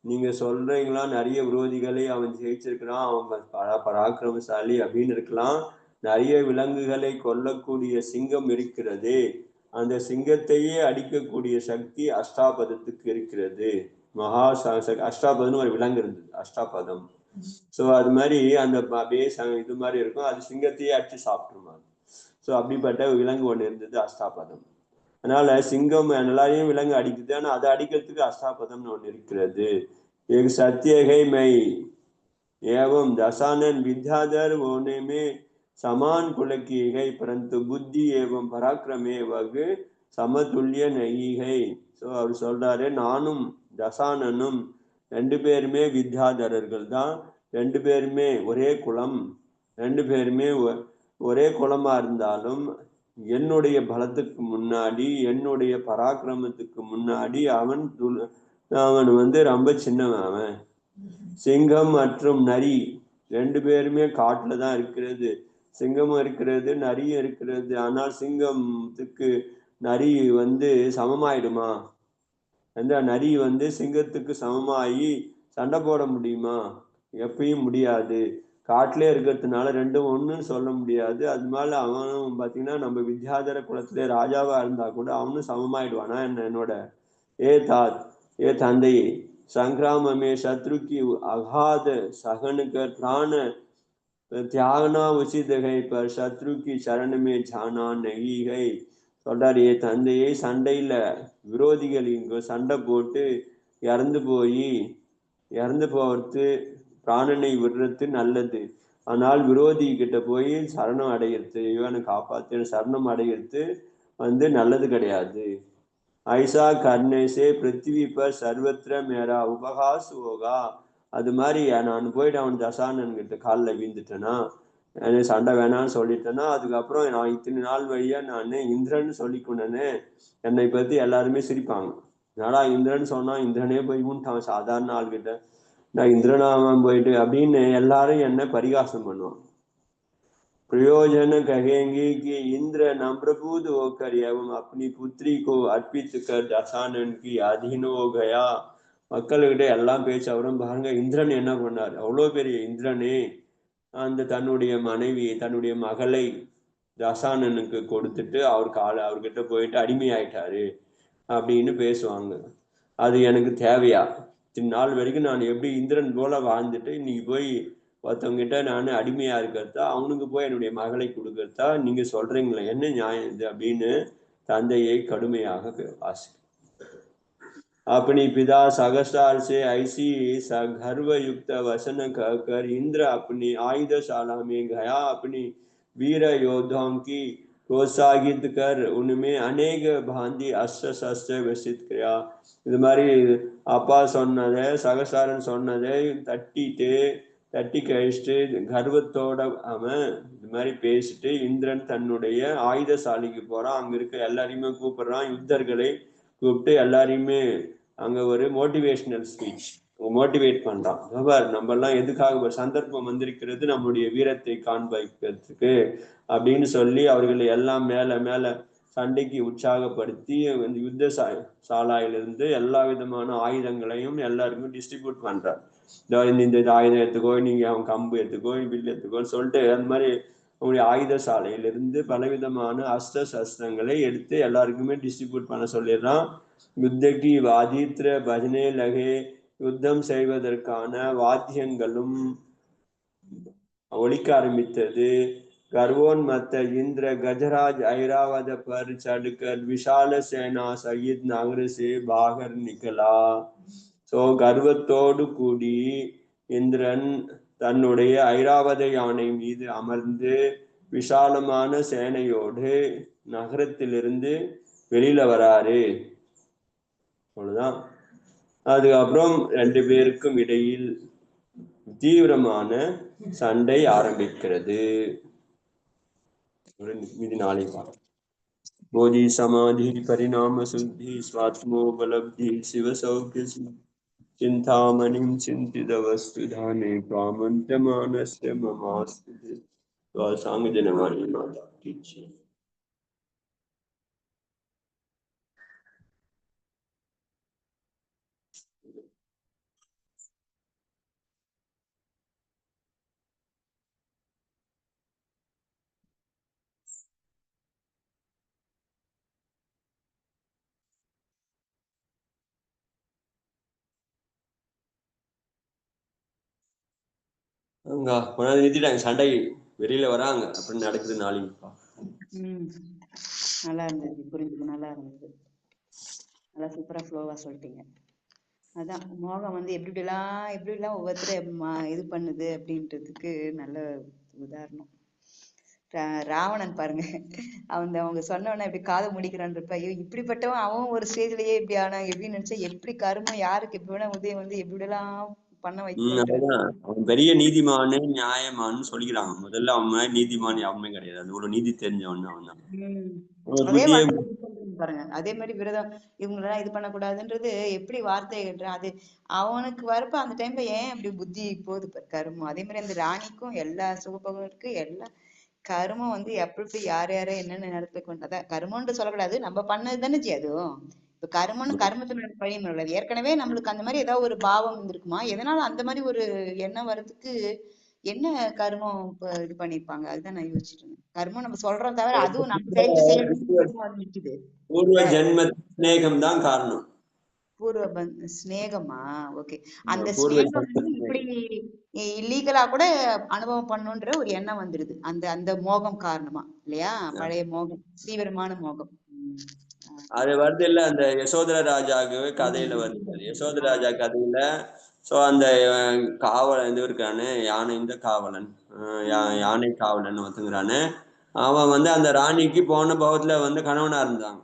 S1: நீங்க சொல்றீங்களா நிறைய விரோதிகளை அவன் ஜெயிச்சிருக்கிறான், அவன் பராக்கிரமசாலி அப்படின்னு இருக்கலாம். நிறைய விலங்குகளை கொல்லக்கூடிய சிங்கம் இருக்கிறது, அந்த சிங்கத்தையே அடிக்கக்கூடிய சக்தி அஷ்டாபதத்துக்கு இருக்கிறது. அஷ்டாபதம்னு ஒரு விலங்கு இருந்தது, அஷ்டாபதம். ஸோ அது மாதிரி அந்த பேஸ் இது மாதிரி இருக்கும், அது சிங்கத்தையே அடிச்சு சாப்பிட்டுருமா. ஸோ அப்படிப்பட்ட விலங்கு ஒன்று இருந்தது அஷ்டாபதம். அதனால சிங்கம் எல்லாரையும் விலங்கு அடிக்குது, ஆனா அதை அடிக்கிறதுக்கு அஷ்டாபதம்னு ஒன்று இருக்கிறது. एक सत्य है मैं एवं दशानन विद्याधर होने में समान कुल की है, परंतु बुद्धि एवं पराक्रमे वग समतुल्य नहीं है. ஸோ அவர் சொல்றாரு, நானும் தசானனும் ரெண்டு பேருமே வித்யாதரர்கள் தான், ரெண்டு பேருமே ஒரே குலம், ரெண்டு பேருமே ஒரே குலமா இருந்தாலும் என்னுடைய பலத்துக்கு முன்னாடி என்னுடைய பராக்கிரமத்துக்கு முன்னாடி அவன் வந்து ரொம்ப சின்னவன். அவன் சிங்கம் மற்றும் நரி ரெண்டு பேருமே காட்டுல தான் இருக்கிறது, சிங்கமும் இருக்கிறது நரியும் இருக்கிறது. ஆனால் சிங்கத்துக்கு நரி வந்து சமமாயிடுமா? அந்த நரி வந்து சிங்கத்துக்கு சமமாகி சண்டை போட முடியுமா? எப்பயும் முடியாது. காட்டிலே இருக்கிறதுனால ரெண்டும் ஒன்றுன்னு சொல்ல முடியாது. அது மேல அவனும் பார்த்தீங்கன்னா நம்ம வித்யாதர குலத்திலே ராஜாவா இருந்தா கூட அவனும் சமமாயிடுவானா என்னோட? ये तंदे संग्राम में शत्रु की आघात सहन कर प्राण त्यागना उचित है, पर शत्रु की शरण में जाना नहीं है. சொல்றாரு, ஏ தந்தையை சண்டையில விரோதிகள் இங்க சண்டை போட்டு இறந்து போறது பிராணனை விடுறது நல்லது, ஆனால் விரோதி கிட்ட போய் சரணம் அடையிறது, இவனை காப்பாத்து சரணம் அடையிறது வந்து நல்லது கிடையாது. ஐசா கர்ணே சே பிருத்திவி பர் சர்வத்திர மேரா உபகாஸ் ஹோகா. அது மாதிரி நான் போயிட்டு அவன் தசானன் கிட்ட காலில் வீழ்ந்துட்டேன்னா, சண்டை வேணான்னு சொல்லிட்டேன்னா, அதுக்கப்புறம் நான் இத்தனை நாள் வழியா நான் இந்திரன் சொல்லிக்கொண்டேன்னு என்னை பத்தி எல்லாருமே சிரிப்பாங்க. என்னடா இந்திரன் சொன்னா இந்திரனே போய் அவன் சாதாரண ஆள்கிட்ட நான் இந்திரனாமன் போயிட்டு அப்படின்னு எல்லாரும் என்ன பரிகாசம் பண்ணுவான். प्रयोजन कहेंगे कि इंद्र नम्रबुद्ध होकर एवं अपनी पुत्री को अर्पित कर दशानन की अधीन हो गया. மக்கள்கிட்ட எல்லாம் பேச்சு அவரும் பாருங்க, இந்திரன் என்ன பண்ணார், அவ்வளோ பெரிய இந்திரனே அந்த தன்னுடைய மனைவி தன்னுடைய மகளை தசானனுக்கு கொடுத்துட்டு அவர்கிட்ட போயிட்டு அடிமையாயிட்டாரு அப்படின்னு பேசுவாங்க. அது எனக்கு தேவையா? இத்தனை நாள் வரைக்கும் நான் எப்படி இந்திரன் போல வாழ்ந்துட்டு இன்னைக்கு போய் ஒருத்தவங்கிட்ட நான் அடிமையா இருக்கிறதா, அவனுக்கு போய் என்னுடைய மகளை கொடுக்கறதா நீங்க சொல்றீங்களே, என்ன நியாயம் இது அப்படின்னு தந்தையை கடுமையாக வாசி. अपनी पिता सहस्रार से ऐसी गर्व युक्त वचन कहकर इंद्र अपनी आयुधशाला में गया। अपनी वीर योद्धाओं की प्रोत्साहित कर उनमें अनेक भांति अस्त्र शस्त्र विकसित किया। இது மாதிரி அப்பா சொன்னதை சகசாரன் சொன்னதை தட்டி கழிச்சுட்டு கர்வத்தோட அவன் இது மாதிரி பேசிட்டு இந்திரன் தன்னுடைய ஆயுதசாலைக்கு போறான். அங்க இருக்க எல்லாரையுமே கூப்பிடுறான், யுத்தர்களை கூப்பிட்டு எல்லாரையுமே அங்க ஒரு மோட்டிவேஷனல் ஸ்பீச் மோட்டிவேட் பண்றான். நம்ம எல்லாம் எதுக்காக ஒரு சந்தர்ப்பம் வந்திருக்கிறது, நம்முடைய வீரத்தை காண்பிக்கிறதுக்கு அப்படின்னு சொல்லி அவர்களை எல்லாம் மேல மேல சண்டைக்கு உற்சாகப்படுத்தி யுத்த சாலாயிலிருந்து எல்லா விதமான ஆயுதங்களையும் எல்லாருக்கும் டிஸ்ட்ரிபியூட் பண்றார். இந்த ஆயுதம் எடுத்துக்கோ, நீங்க அவன் கம்பு எடுத்துக்கோ, வில் எடுத்துக்கோன்னு சொல்லிட்டு அந்த மாதிரி அவங்களுடைய ஆயுத சாலையிலிருந்து பலவிதமான அஸ்திர சஸ்திரங்களை எடுத்து எல்லாருக்குமே டிஸ்ட்ரிபியூட் பண்ண சொல்லிடுறான். யுத்தகி வாதித்ர பஜனே லகே, யுத்தம் செய்வதற்கான வாத்தியங்களும் ஒலிக்க ஆரம்பித்தது. गर्वोन्मत्त इंद्र गजराज ऐरावत पर चढ़कर विशाल सेना सहित नगर से बाहर निकला. सो गर्वத்தோடு கூடி இந்திரன் தன்னுடைய ஐராவத யானை மீது அமர்ந்து விஷாலமான சேனையோடு நகரத்திலிருந்து வெளியில வராரு. அவ்வளவுதான். அதுக்கப்புறம் 2 பேருக்கும் இடையில் தீவிரமான சண்டை ஆரம்பிக்கிறது. மீதி நாளை பார்க்கலாம். போதி சமாதி பரிணாம சுத்தி स्वात्मोपलब्धि शिव सौख्य चिंतामणिं चिंतित वस्तुधाने प्रामन्त्यमानस्य ममास्तु. सांग जनवाणी माता की जय. நிறுத்திட்டாங்க, சண்டை வெளியில வராங்க, அப்படி நடக்குது நாளைக்கு.
S2: நல்லா இருந்தது, புரிஞ்சுது, நல்லா இருந்தது, நல்லா சூப்பரா ஃப்ளோவா சொல்லிட்டீங்க. அதான் மோகம் வந்து எப்படி எப்படிலாம் ஒவ்வொருத்தரை இது பண்ணுது அப்படின்றதுக்கு நல்ல உதாரணம். ராவணன் பாருங்க, அவங்க சொன்னவன இப்படி காதை முடிக்கிறான்றப்ப, ஐயோ இப்படிப்பட்டவன் அவன் ஒரு ஸ்டேஜ்லயே இப்படி ஆனா எப்படின்னு நினைச்சா, எப்படி கருமம் யாருக்கு எப்படி வேணா உதயம் வந்து எப்படி எல்லாம் பண்ண வைக்கும்.
S1: அவன் பெரிய நீதிமானு நியாயமானு சொல்லிக்கிறாங்க. முதல்ல அவன் நீதிமான் யாருமே கிடையாது, அது ஒரு நீதி தெரிஞ்சவன் அவன் தான்.
S2: பாருங்க, அதே மாதிரி விரதம் இவங்களெல்லாம் இது பண்ணக்கூடாதுன்றது எப்படி வார்த்தை அது அவனுக்கு வரப்ப அந்த டைம்ல ஏன் அப்படி புத்தி போகுது கருமம். அதே மாதிரி அந்த ராணிக்கும் எல்லா சுகபகம் இருக்கு, எல்லா கருமம் வந்து எப்படி யார் என்னென்ன நேரத்துல கொண்டதா கருமம்னு சொல்லக்கூடாது, நம்ம பண்ணது தானே அதுவும். இப்ப கருமத்தினோட பழியும் உள்ளது. ஏற்கனவே நம்மளுக்கு அந்த மாதிரி ஏதாவது ஒரு பாவம் இருந்திருக்குமா, எதனால அந்த மாதிரி ஒரு எண்ணம் வர்றதுக்கு என்ன கர்மம் இது பண்ணிருப்பாங்க, அதுதான் நான் யோசிச்சுட்டு இருந்தேன். கர்மம் நம்ம சொல்றோம் தவிர அதுவும் நம்ம செஞ்ச செயல் நிக்குது.
S1: பூர்வ ஜென்ம ஸ்நேகம் தான் காரணம்.
S2: பூர்வ ஸ்நேகமா? ஓகே. அந்த ஸ்நேகம் இப்படி இல்லீகலா கூட அனுபவம் பண்ணுன்ற ஒரு எண்ணம் வந்துருது அந்த அந்த மோகம் காரணமா இல்லையா? பழைய மோகம், தீவிரமான மோகம்.
S1: அது வருது இல்ல, அந்த யசோதர ராஜாவுக்கு கதையில வருது. யசோதர ராஜா கதையில சோ அந்த காவலன் இது இருக்கானு, யானை இந்த காவலன், யானை காவலன் ஒத்துங்கிறானு, அவன் வந்து அந்த ராணிக்கு போன பவத்துல வந்து கணவனா இருந்தாங்க.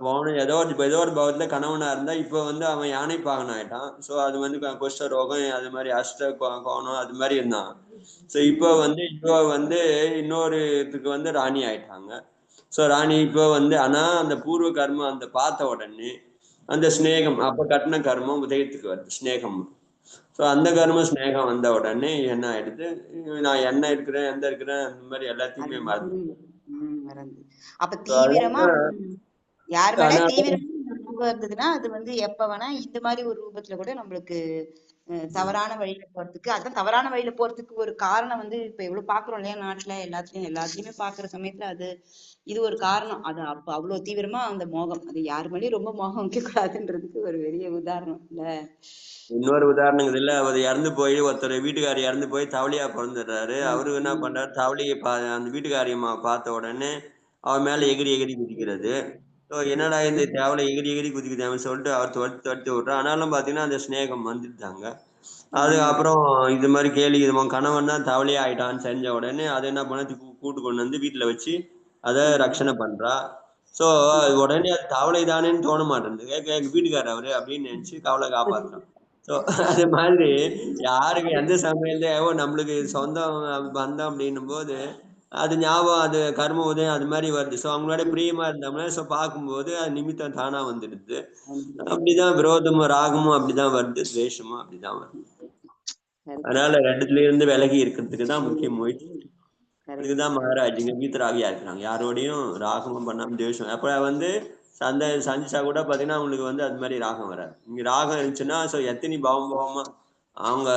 S1: போன ஏதோ ஒரு பவத்துல கணவனா இருந்தா, இப்ப வந்து அவன் யானை பாகன் ஆயிட்டான். சோ அது வந்து குஷ்ட ரோகம், அது மாதிரி அஷ்ட கோணம் அது மாதிரி இருந்தான். சோ இப்ப வந்து இன்னொரு இதுக்கு வந்து ராணி ஆயிட்டாங்க. சோ ராணி இப்ப வந்து ஆனா அந்த பூர்வ கர்மம் அந்த பார்த்த உடனே அந்த ஸ்நேகம், அப்ப கட்டின கர்மம் உதயத்துக்கு வருது, ஸ்நேகம். சோ அந்த கர்மம் ஸ்நேகம் வந்த உடனே என்ன ஆயிடுது, நான் என்ன இருக்கிறேன் எந்த இருக்கிறேன் அந்த மாதிரி எல்லாத்தையுமே மறந்து.
S2: அப்ப தீவிரமா யார் மேல தீவிரமா இருந்ததுன்னா அது வந்து எப்ப வேணா இந்த மாதிரி ஒரு ரூபத்துல கூட நம்மளுக்கு தவறான வழியில போறதுக்கு, அதான் தவறான வழியில போறதுக்கு ஒரு காரணம் வந்து இப்ப எவ்வளவு பாக்குறோம் இல்லையா நாட்டுல, எல்லாத்தையுமே பாக்குற சமயத்துல அது இது ஒரு காரணம். அது அப்ப அவ்வளவு தீவிரமா அந்த மோகம், அது யாரு மேலேயும் ரொம்ப மோகம் வைக்க கூடாதுன்றதுக்கு ஒரு பெரிய உதாரணம் இல்ல.
S1: இன்னொரு உதாரணம் இல்ல, அவர் இறந்து போய் ஒருத்தர் வீட்டுக்காரி இறந்து போய் தவளையா பிறந்துடுறாரு. அவரு என்ன பண்றாரு, தவளையை அந்த வீட்டுக்காரியம்மா பார்த்த உடனே அவன் மேல எகிரி குதிக்கிறது. ஸோ என்னடா இந்த தேவலை எகிரி எகிரி குதிக்குதான்னு சொல்லிட்டு அவர் தடுத்து விட்றா. ஆனாலும் பாத்தீங்கன்னா அந்த ஸ்நேகம் வந்துட்டாங்க. அதுக்கப்புறம் இது மாதிரி கேலி இது கணவன் தான் தவளையே ஆயிட்டான்னு தெரிஞ்ச உடனே அதை என்ன பண்ண கூட்டு கொண்டு வந்து வீட்டுல வச்சு அதை ரட்சணை பண்றா. சோ உடனே அது தவளை தானேன்னு தோண மாட்டேங்குது. எங்க வீட்டுக்காரர் அவரு அப்படின்னு நினைச்சு தவளை காப்பாத்துறான். ஸோ அது மாதிரி யாருக்கு எந்த சமையல் நம்மளுக்கு சொந்தம் பந்தம் அப்படின்னும் போது அது ஞாபகம், அது கர்ம உதயம் அது மாதிரி வருது. ஸோ அவங்களோட பிரியமா இருந்தோம்னா ஸோ பார்க்கும்போது அது நிமித்தம் தானா வந்துடுது. அப்படிதான் விரோதமும் ராகமும் அப்படிதான் வருது, துவேஷமும் அப்படிதான் வருது. அதனால ரெண்டுல இருந்து விலகி இருக்கிறதுக்கு தான் முக்கிய முயற்சி. இதுக்குதான் மகாராஜ் இங்க வீத்தராகியா இருக்கிறாங்க. யாரோடையும் ராகமும் பண்ணாம துவேஷம். அப்ப வந்து சந்திச்சா கூட பாத்தீங்கன்னா அவங்களுக்கு வந்து அது மாதிரி ராகம் வராது. இங்க ராகம் இருந்துச்சுன்னா ஸோ எத்தனை பாவமா அவங்க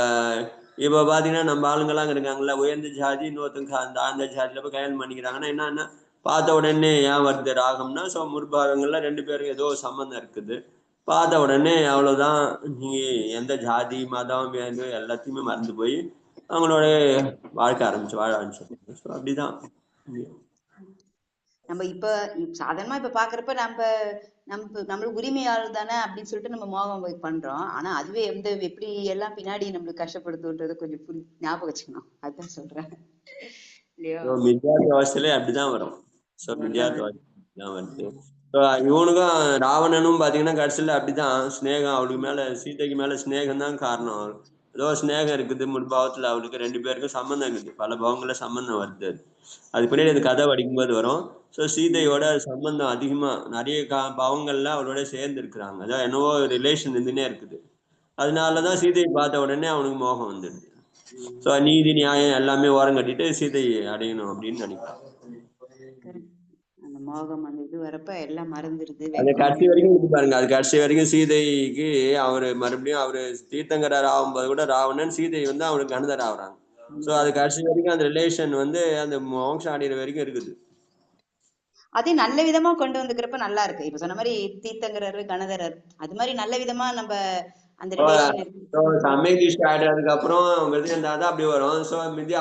S1: இப்ப பாத்தீங்கன்னா நம்ம ஆளுங்கெல்லாம் இருக்காங்கல்ல, உயர்ந்த ஜாதி இன்னொருத்தங்க அந்த ஆழ்ந்த ஜாதியில போய் கல்யாணம் பண்ணிக்கிறாங்கன்னா என்னன்னா பார்த்த உடனே ஏன் வருது ராகம்னா ஸோ முற்பாகங்கள்ல ரெண்டு பேரும் ஏதோ சம்பந்தம் இருக்குது. பார்த்த உடனே அவ்வளவுதான், நீ எந்த ஜாதி மதம் வேணும் எல்லாத்தையுமே மறந்து போய் அவங்களோட வாழ ஆரம்பிச்சு. ஸோ அப்படிதான்
S2: நம்ம இப்ப சாதாரணமா இப்ப பாக்குறப்ப நம்மளுக்கு உரிமையாளர் தானே அப்படின்னு சொல்லிட்டு நம்ம மோகம் பண்றோம். ஆனா அதுவே எப்படி எல்லாம் பின்னாடி நம்மளுக்கு கஷ்டப்படுத்துன்றது கொஞ்சம் ஞாபகம் வச்சுக்கணும். அதுதான் சொல்றேன் இல்லையா?
S1: மித்யார்த்த அவஸ்தையிலே அப்படிதான் வரும். ஸோ மித்யார்த்த அவஸ்தை வருது. இவனுக்கும் ராவணனும் பாத்தீங்கன்னா கடைசியில அப்படிதான் ஸ்நேகம், அவளுக்கு மேல சீதைக்கு மேல ஸ்நேகம் தான் காரணம். ஏதோ ஸ்நேகம் இருக்குது முன்பாவத்துல, அவளுக்கு ரெண்டு பேருக்கும் சம்பந்தம் இருக்குது, பல பாவங்கள சம்பந்தம் வருது. அது பின்னாடி அந்த கதை படிக்கும்போது வரும். ஸோ சீதையோட சம்பந்தம் அதிகமா நிறைய பாவங்கள்ல அவளோட சேர்ந்து இருக்கிறாங்க. அதான் என்னவோ ரிலேஷன் இருந்துன்னே இருக்குது. அதனாலதான் சீதையை பார்த்த உடனே அவனுக்கு மோகம் வந்துடுது. ஸோ நீதி நியாயம் எல்லாமே ஓரம் கட்டிட்டு சீதை அடையணும் அப்படின்னு நினைக்கிறான்.
S2: அந்த மோகம் அந்த இது வரப்ப எல்லாம் மறந்துடுது.
S1: அது கடைசி வரைக்கும் இது பாருங்க, அது கடைசி வரைக்கும் சீதைக்கு அவரு மறுபடியும் அவரு தீர்த்தங்கரர் ஆகும்போது கூட ராவணன் சீதை வந்து அவனுக்கு கணதர் ஆகுறாங்க. ஸோ அது கடைசி வரைக்கும் அந்த ரிலேஷன் வந்து அந்த மோட்சம் அடைகிற வரைக்கும் இருக்குது.
S2: அதே நல்ல விதமா கொண்டு வந்துக்கிறப்ப நல்லா இருக்கு. இப்ப சொன்ன மாதிரி தீர்த்தங்கரர் கணதரர் அது மாதிரி நல்ல விதமா நம்ம அந்த ரிலேஷன் இருக்கு.
S1: சமயதிஷ்ட ஆடுறதுக்கு அப்புறம் இருந்தாதான் அப்படி வரும். ஸோ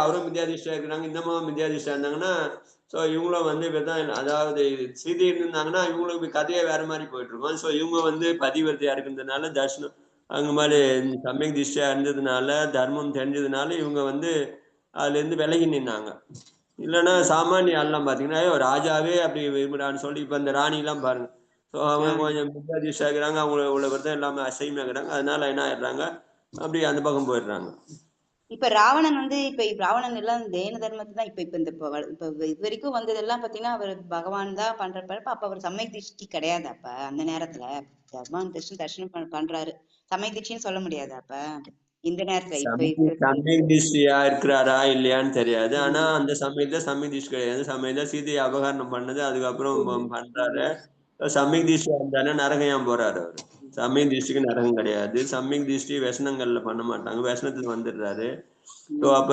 S1: அவரும் மித்யாதிஷ்டா இருக்கிறாங்க, இன்னமும் மித்யாதிஷ்டா இருந்தாங்கன்னா ஸோ இவங்களும் வந்து அதாவது சீதை இருந்தாங்கன்னா இவங்களுக்கு கதையே வேற மாதிரி போயிட்டு இருக்கும். ஸோ இவங்க வந்து பதிவர்த்தியா இருக்கிறதுனால தர்ஷனம் அங்க மாதிரி சமயக் திஷ்டியா இருந்ததுனால தர்மம் தெரிஞ்சதுனால இவங்க வந்து அதுல இருந்து விலகி நின்னாங்க. இல்லைன்னா சாமானிய ஆள்லாம் பாத்தீங்கன்னா ராஜாவே அப்படி விரும்புறான்னு சொல்லி இப்ப இந்த ராணி எல்லாம் பாருங்க. ஸோ அவங்க கொஞ்சம் மித்யாதிஷ்டா இருக்கிறாங்க, அவங்கள உள்ள விரதம் எல்லாமே அசைமையாகிறாங்க. அதனால என்ன ஆயிடுறாங்க, அப்படி அந்த பக்கம் போயிடுறாங்க.
S2: இப்ப ராவணன் வந்து இப்ப ராவணன் எல்லாம் தேன தர்மத்தை தான் இப்ப இப்ப இது வரைக்கும் வந்ததெல்லாம் பாத்தீங்கன்னா அவர் பகவான் தான் பண்றப்ப அப்ப அவர் சமய திருஷ்டி கிடையாது. அப்ப அந்த நேரத்துல பகவான் தர்ஷனம் பண்றாரு, சமய திருஷ்டின்னு சொல்ல முடியாது. அப்ப இந்த நேரத்துல
S1: சமயக் திருஷ்டியா இருக்கிறாரா இல்லையான்னு தெரியாது. ஆனா அந்த சமயத்துல சமயக் திருஷ்டி கிடையாது. சமயத்துல சீதையை அபகரணம் பண்ணது அதுக்கப்புறம் பண்றாரு. சமயக் திருஷ்டியா இருந்தானே நரகம் ஏன் போறாரு அவரு? சமயக் திருஷ்டிக்கு நரகம் கிடையாது. சமயக் திருஷ்டி व्यसனங்கள்ல பண்ண மாட்டாங்க, व्यसனத்துக்கு வந்துடுறாரு. ஸோ அப்ப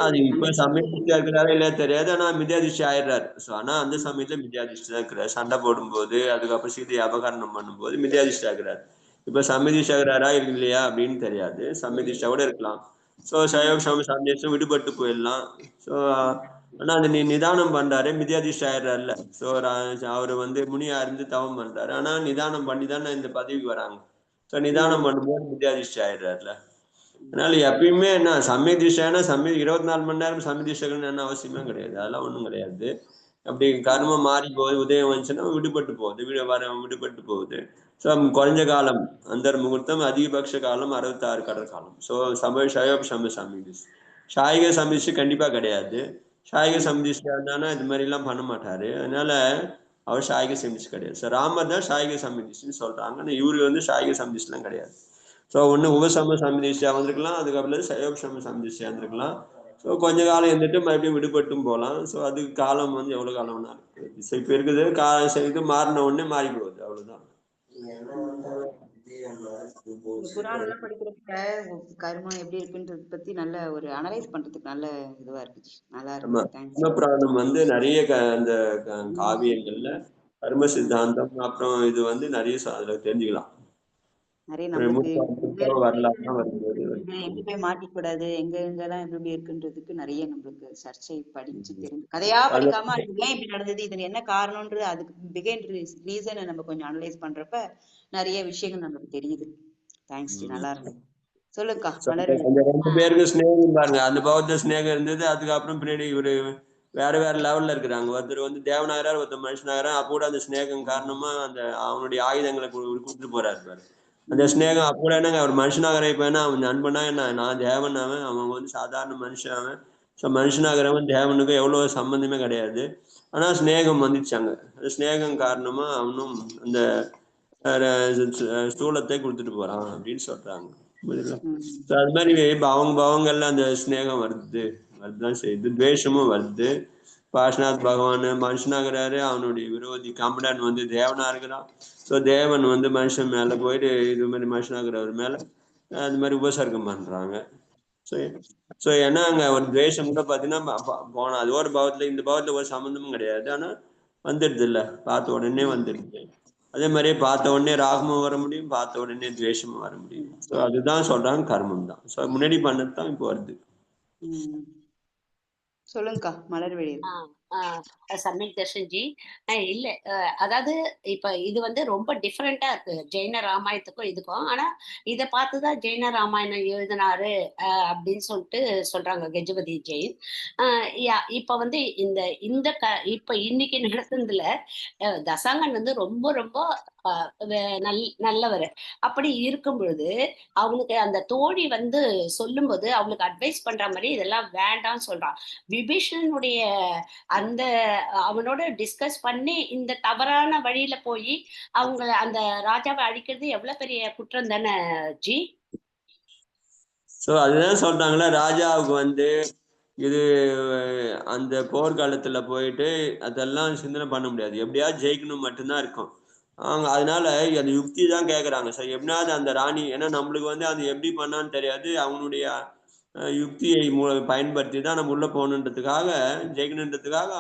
S1: அது இப்ப சமயக் திருஷ்டியா இருக்கிறாரா இல்லையா தெரியாது, ஆனா மித்யாதிஷ்டி ஆயிடுறாரு. ஸோ ஆனா அந்த சமயத்துல மித்யாதிஷ்டி தான் இருக்கிறாரு. சண்டை போடும்போது அதுக்கப்புறம் சீதையை அபகரணம் பண்ணும்போது மித்யாதிஷ்டி ஆகிறாரு. இப்ப சமயதிஷ்டி ஆகிறாரா இல்லையா அப்படின்னு தெரியாது, சமயதிஷ்டா கூட இருக்கலாம். ஸோ சமயதிஷ்டம் விடுபட்டு போயிடலாம். ஸோ ஆனா அது நிதானம் பண்றாரு, மித்யாதிஷ்டி ஆயிடுறாருல்ல. ஸோ அவரு வந்து முனியா இருந்து தவம் பண்றாரு, ஆனா நிதானம் பண்ணி தானே இந்த பதவிக்கு வராங்க. ஸோ நிதானம் பண்ணும்போது மித்யாதிஷ்டி ஆயிடுறாருல. அதனால எப்பயுமே என்ன சமயதிஷ்டானா 24 மணி நேரம் சமயதிஷ்டன்னு என்ன அவசியமே கிடையாது, அதெல்லாம் ஒண்ணும் கிடையாது. அப்படி கர்மம் மாறி போகுது, உதயம் வந்துச்சுன்னா விடுபட்டு போகுது, விடுபட்டு போகுது. ஸோ குறைஞ்ச காலம் அந்த முகூர்த்தம், அதிகபட்ச காலம் 66 கடற்காலம் காலம். ஸோ சமயதிஷ்டி சாயிக சமதிஷ்டி கண்டிப்பா கிடையாது. சாயிக சமதிஷ்டி இருந்தானா இது மாதிரி எல்லாம் பண்ண மாட்டாரு. அதனால அவர் சாயிக சமதிஷ்டி கிடையாது. ஸோ ராமர் தான் சாயிக சமதிஷ்டின்னு சொல்றாங்க. ஆனா இவரு வந்து சாயிக சமதிஷ்டிலாம் கிடையாது. ஸோ ஒண்ணு உபசம சமதிஷ்டியா வந்திருக்கலாம், அதுக்கப்புறம் சயோபசம சமதிஷ்டியா இருந்திருக்கலாம். ஸோ கொஞ்ச காலம் இருந்துட்டு மறுபடியும் விடுபட்டும் போகலாம். ஸோ அதுக்கு காலம் வந்து எவ்வளவு காலம்னா இருக்கு. இப்ப இருக்குது இது மாறின உடனே மாறி போகுது, அவ்வளவுதான்.
S2: புராணம் எல்லாம் படிக்கிறப்ப கர்மம் எப்படி இருக்குன்றத பத்தி நல்ல ஒரு அனலைஸ் பண்றதுக்கு நல்ல இதுவா இருக்கு. நல்லா இருக்கு.
S1: புராணம் வந்து நிறைய அந்த காவியங்கள்ல கர்ம சித்தாந்தம் அப்புறம் இது வந்து நிறைய அதுல தெரிஞ்சுக்கலாம்.
S2: நிறைய நம்மளுக்கு
S1: வரலாறுலாம் வரும்போது
S2: எங்க போய் மாட்டிக்க கூடாது, எங்க எங்கெல்லாம் எப்படி எப்படி இருக்குன்றதுக்கு நிறைய நம்மளுக்கு சர்ச்சை படிச்சு தெரிஞ்சு கதையா படிக்காம அது ஏன் இப்படி நடந்தது, இது என்ன காரணம்ன்றது, அதுக்கு பிகைன் ரீசனை நம்ம கொஞ்சம் அனலைஸ் பண்றப்ப நிறைய விஷயங்கள் நமக்கு தெரியுது. தேங்க்ஸ் ஜி, நல்லா இருந்தது. சொல்லுங்கக்கா. மலர்விழி.
S1: அந்த 2 பேருக்கு ஸ்நேகம் பாருங்க, அந்த பௌத்த ஸ்நேகம் இருந்தது. அதுக்கப்புறம் பின்னாடி இவரு வேற வேற லெவல்ல இருக்கிறாங்க. ஒருத்தர் வந்து தேவனாகிறார், ஒருத்தர் மனுஷனாகிறார். அப்போ கூட அந்த ஸ்நேகம் காரணமா அந்த அவனுடைய ஆயுதங்களை கொடுத்துட்டு போறாரு பாரு. அந்த ஸ்நேகம் அப்போ கூட என்னங்க, அவர் மனுஷனாகிற இப்ப என்ன, அவன் நண்பனா என்ன, நான் தேவன் அவன், அவன் வந்து சாதாரண மனுஷன் அவன். ஸோ மனுஷனாகிறவன் தேவனுக்கு எவ்வளவு சம்பந்தமே கிடையாது. ஆனா ஸ்நேகம் வந்துச்சாங்க. அந்த ஸ்நேகம் காரணமா அவனும் அந்த ஸ்தூலத்தை கொடுத்துட்டு போறான் அப்படின்னு சொல்றாங்க. அது மாதிரி பவங்கள்ல அந்த ஸ்நேகம் வருதுதான் செய்யுது. துவேஷமும் வருது. பாஷ்நாத் பகவான் மனுஷனாகிறாரு, அவனுடைய விரோதி கம்படன் வந்து தேவனா இருக்கிறான். ஸோ தேவன் வந்து மனுஷன் மேல போயிட்டு இது மாதிரி மனுஷனாகிறவர் மேல அது மாதிரி உபசர்க்கம் பண்றாங்க. ஸோ ஏன்னா அங்க ஒரு துவேஷம் கூட பாத்தீங்கன்னா போனா அது ஒரு பாவத்துல, இந்த பாவத்துல ஒரு சம்மந்தமும் கிடையாது. ஆனா வந்துடுது இல்ல, பார்த்த உடனே வந்துடுது. அதே மாதிரியே பார்த்த உடனே ராகமும் வர முடியும், பார்த்த உடனே துவேஷமும் வர முடியும். ஸோ அதுதான் சொல்றாங்க, கர்மம் தான். ஸோ முன்னாடி பண்ணதுதான் இப்போ வருது.
S2: சொல்லுங்கக்கா. மலர்விழி.
S3: சம்யக் தர்ஷன்ஜி. இல்ல அதாவது இப்ப இது வந்து ரொம்ப டிஃப்ரெண்டா இருக்கு ஜெயின ராமாயணத்துக்கும் இதுக்கும். ஆனா இதை பார்த்துதான் ஜெயின ராமாயணம் எழுதினாரு அப்படின்னு சொல்லிட்டு சொல்றாங்க கஜபதி ஜெயின். இப்ப வந்து இந்த இந்த இப்ப இன்னைக்கு நடத்துனதுல தசாங்கன் வந்து ரொம்ப ரொம்ப நல்லவர். அப்படி இருக்கும் பொழுது அவனுக்கு அந்த தோழி வந்து சொல்லும்போது அவனுக்கு அட்வைஸ் பண்ற மாதிரி இதெல்லாம் வேண்டாம்னு சொல்றான். விபீஷணனுடைய அந்த அவனோட டிஸ்கஸ் பண்ணி இந்த தவறான வழியில போய் அவங்க அந்த ராஜாவை அழிக்கிறது எவ்வளவு பெரிய குற்றம் தானே ஜி.
S1: சோ அதுதான் சொல்றாங்களா, ராஜாவுக்கு வந்து இது அந்த போர்க்காலத்துல போயிட்டு அதெல்லாம் சிந்தனை பண்ண முடியாது, எப்படியாவது ஜெயிக்கணும் மட்டும்தான் இருக்கும். அதனால அந்த யுக்தி தான் கேட்கறாங்க. சார் எப்படியாவது அந்த ராணி, ஏன்னா நம்மளுக்கு வந்து அது எப்படி பண்ணான்னு தெரியாது, அவனுடைய யுக்தியை பயன்படுத்தி தான் நம்ம உள்ள போகணுன்றதுக்காக, ஜெயிக்கணுன்றதுக்காக